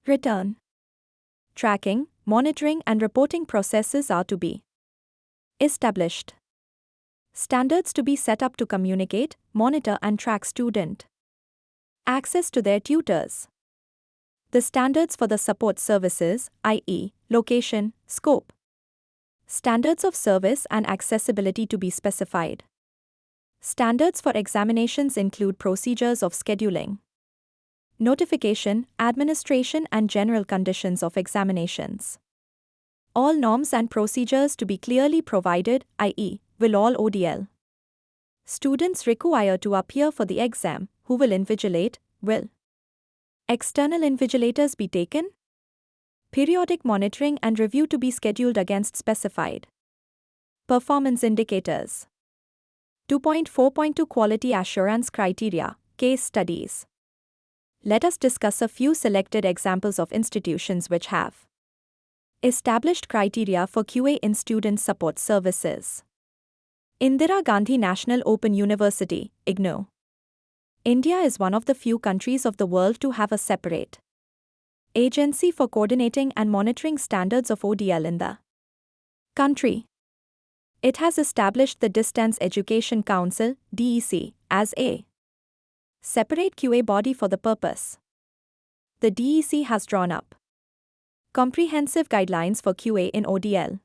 return. Tracking, monitoring and reporting processes are to be established. Standards to be set up to communicate, monitor and track student access to their tutors. The standards for the support services, i.e., location, scope. Standards of service and accessibility to be specified. Standards for examinations include procedures of scheduling, notification, administration and general conditions of examinations. All norms and procedures to be clearly provided, i.e., will all ODL students require to appear for the exam, who will invigilate, will external invigilators be taken? Periodic monitoring and review to be scheduled against specified performance indicators. 2.4.2 Quality Assurance Criteria, Case Studies. Let us discuss a few selected examples of institutions which have established criteria for QA in student support services. Indira Gandhi National Open University, IGNOU. India is one of the few countries of the world to have a separate agency for coordinating and monitoring standards of ODL in the country. It has established the Distance Education Council, DEC, as a separate QA body for the purpose. The DEC has drawn up comprehensive guidelines for QA in ODL.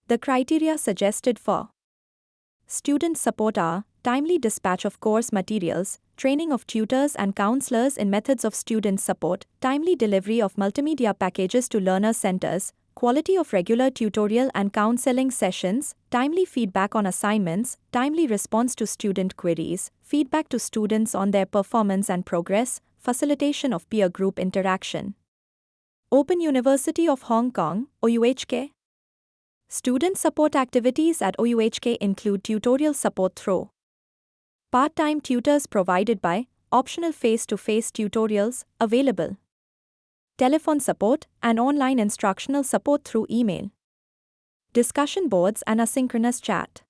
The criteria suggested for student support are timely dispatch of course materials, training of tutors and counselors in methods of student support, timely delivery of multimedia packages to learner centers, quality of regular tutorial and counseling sessions, timely feedback on assignments, timely response to student queries, feedback to students on their performance and progress, facilitation of peer group interaction. Open University of Hong Kong, OUHK. Student support activities at OUHK include tutorial support through part-time tutors provided by optional face-to-face tutorials available, telephone support and online instructional support through email, discussion boards and asynchronous chat.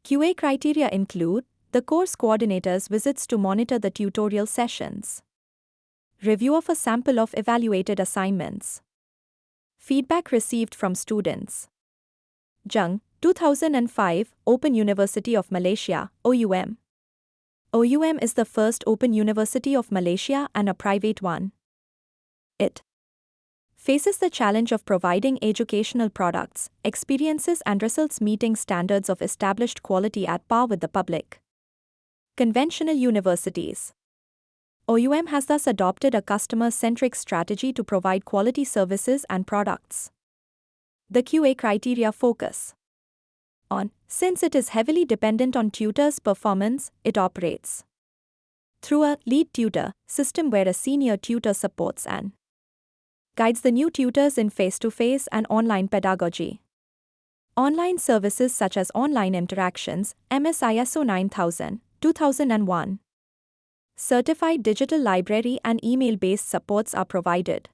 QA criteria include the course coordinator's visits to monitor the tutorial sessions, review of a sample of evaluated assignments, feedback received from students. Jung, 2005, Open University of Malaysia, OUM. OUM is the first Open University of Malaysia and a private one. It faces the challenge of providing educational products, experiences and results meeting standards of established quality at par with the public conventional universities. OUM has thus adopted a customer-centric strategy to provide quality services and products. The QA criteria focus on, since it is heavily dependent on tutors' performance, it operates through a lead tutor system where a senior tutor supports and guides the new tutors in face-to-face and online pedagogy. Online services such as online interactions, MS ISO 9000, 2001. Certified digital library and email-based supports are provided.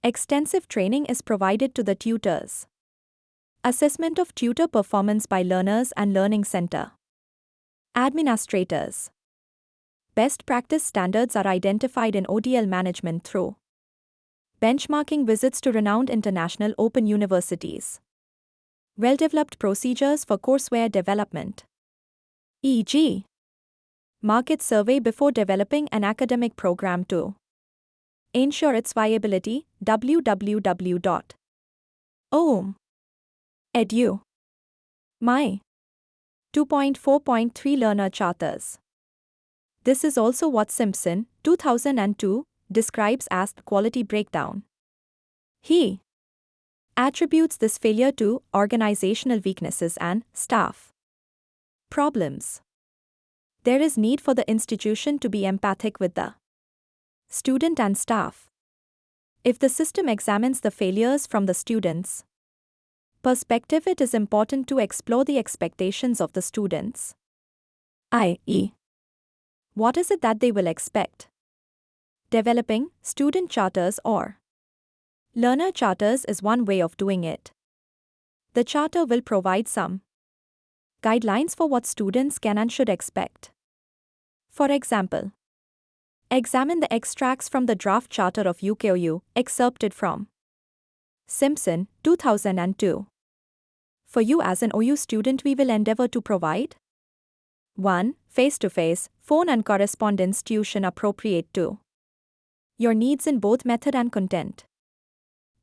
Extensive training is provided to the tutors. Assessment of tutor performance by learners and learning center administrators. Best practice standards are identified in ODL management through benchmarking visits to renowned international open universities. Well-developed procedures for courseware development, e.g., market survey before developing an academic program to ensure its viability. www.oum.edu. My 2.4.3 Learner Charters. This is also what Simpson, 2002, describes as the quality breakdown. He attributes this failure to organizational weaknesses and staff problems. There is need for the institution to be empathic with the student and staff. If the system examines the failures from the students' perspective, it is important to explore the expectations of the students, i.e., What is it that they will expect? Developing student charters or learner charters is one way of doing it. The charter will provide some guidelines for what students can and should expect. For example, examine the extracts from the draft charter of IGNOU, excerpted from Simpson, 2002. For you as an OU student, we will endeavor to provide 1. Face-to-face, phone and correspondence tuition appropriate to your needs in both method and content.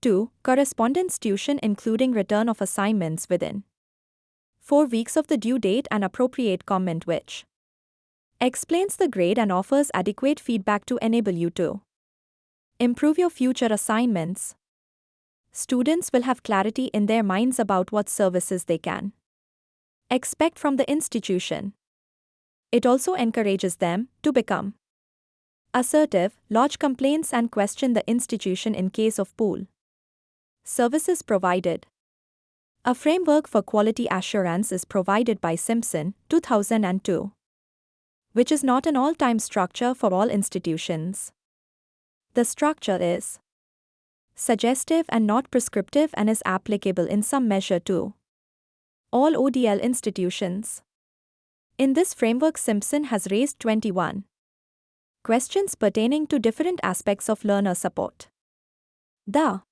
2. Correspondence tuition including return of assignments within 4 weeks of the due date and appropriate comment which explains the grade and offers adequate feedback to enable you to improve your future assignments. Students will have clarity in their minds about what services they can expect from the institution. It also encourages them to become assertive, lodge complaints and question the institution in case of pool services provided. A framework for quality assurance is provided by Simpson, 2002, which is not an all-time structure for all institutions. The structure is suggestive and not prescriptive and is applicable in some measure to all ODL institutions. In this framework, Simpson has raised 21 questions pertaining to different aspects of learner support. The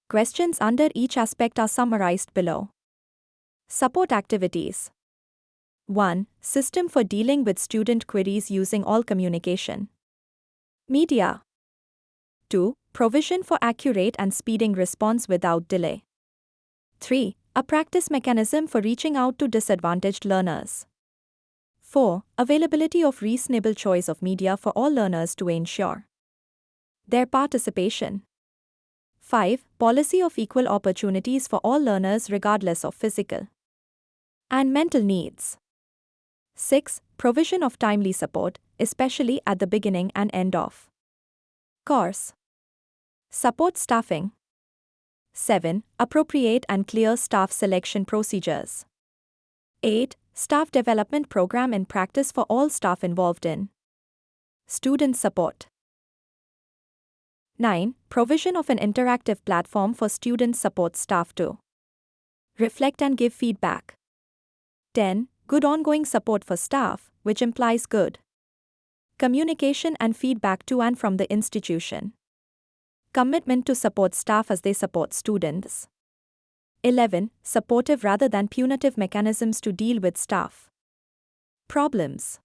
questions under each aspect are summarized below. Support activities. 1. System for dealing with student queries using all communication media. 2. Provision for accurate and speeding response without delay. 3. A practice mechanism for reaching out to disadvantaged learners. 4. Availability of reasonable choice of media for all learners to ensure their participation. 5. Policy of equal opportunities for all learners regardless of physical and mental needs. 6. Provision of timely support, especially at the beginning and end of course. Support staffing. 7. Appropriate and clear staff selection procedures. 8. Staff development program in practice for all staff involved in student support. 9. Provision of an interactive platform for student support staff to reflect and give feedback. 10. Good ongoing support for staff, which implies good communication and feedback to and from the institution. Commitment to support staff as they support students. 11. Supportive rather than punitive mechanisms to deal with staff problems.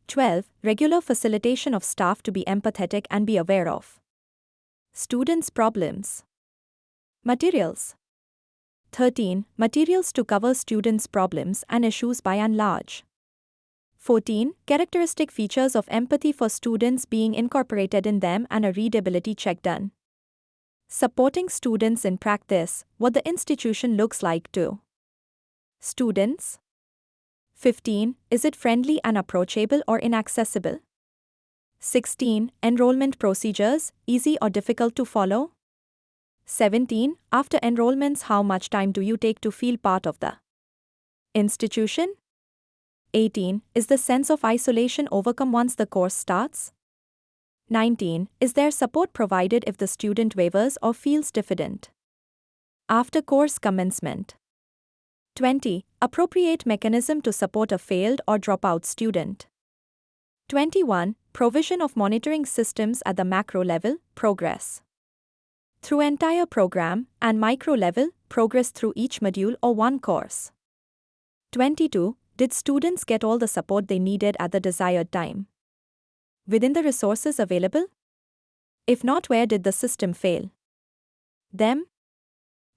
12. Regular facilitation of staff to be empathetic and be aware of students' problems. Materials. 13. Materials to cover students' problems and issues by and large. 14. Characteristic features of empathy for students being incorporated in them and a readability check done. Supporting students in practice, what the institution looks like to students. 15. Is it friendly and approachable or inaccessible? 16. Enrollment procedures, easy or difficult to follow? 17. After enrollments, how much time do you take to feel part of the institution? 18. Is the sense of isolation overcome once the course starts? 19. Is there support provided if the student wavers or feels diffident after course commencement? 20. Appropriate mechanism to support a failed or dropout student. 21. Provision of monitoring systems at the macro level, progress through entire program, and micro level, progress through each module or one course. 22. Did students get all the support they needed at the desired time within the resources available? If not, where did the system fail them?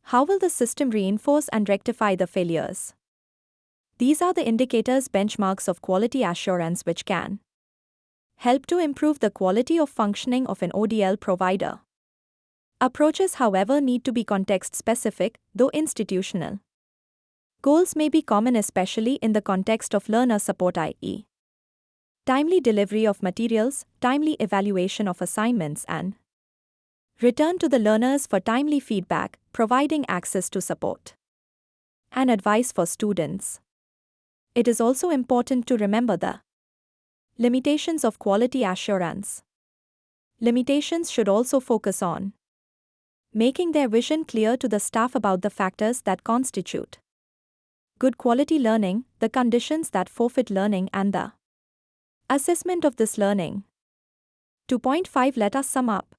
How will the system reinforce and rectify the failures? These are the indicators, benchmarks of quality assurance which can help to improve the quality of functioning of an ODL provider. Approaches, however, need to be context-specific, though institutional goals may be common, especially in the context of learner support, i.e., timely delivery of materials, timely evaluation of assignments, and return to the learners for timely feedback, providing access to support and advice for students. It is also important to remember the Limitations of quality assurance. Limitations should also focus on making their vision clear to the staff about the factors that constitute good quality learning, the conditions that forfeit learning, and the assessment of this learning. 2.5 Let us sum up.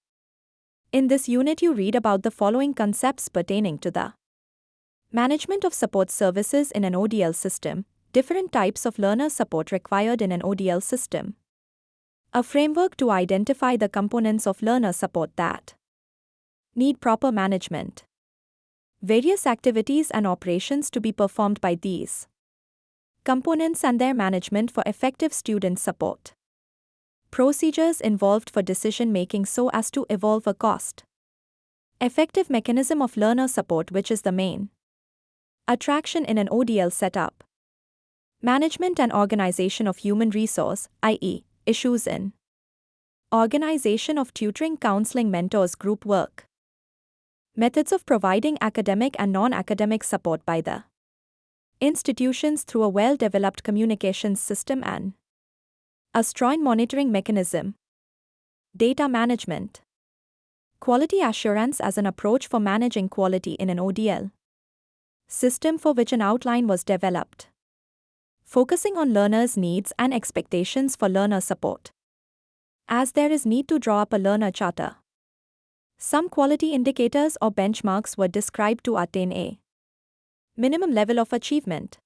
In this unit, you read about the following concepts pertaining to the management of support services in an ODL system, different types of learner support required in an ODL system, a framework to identify the components of learner support that need proper management, various activities and operations to be performed by these components and their management for effective student support, procedures involved for decision-making so as to evolve a cost-effective mechanism of learner support which is the main attraction in an ODL setup, management and organization of human resource, i.e., issues in organization of tutoring, counseling, mentors, group work, methods of providing academic and non-academic support by the institutions through a well-developed communications system and a strong monitoring mechanism, data management, quality assurance as an approach for managing quality in an ODL system for which an outline was developed, focusing on learners' needs and expectations for learner support, as there is need to draw up a learner charter. Some quality indicators or benchmarks were described to attain a minimum level of achievement.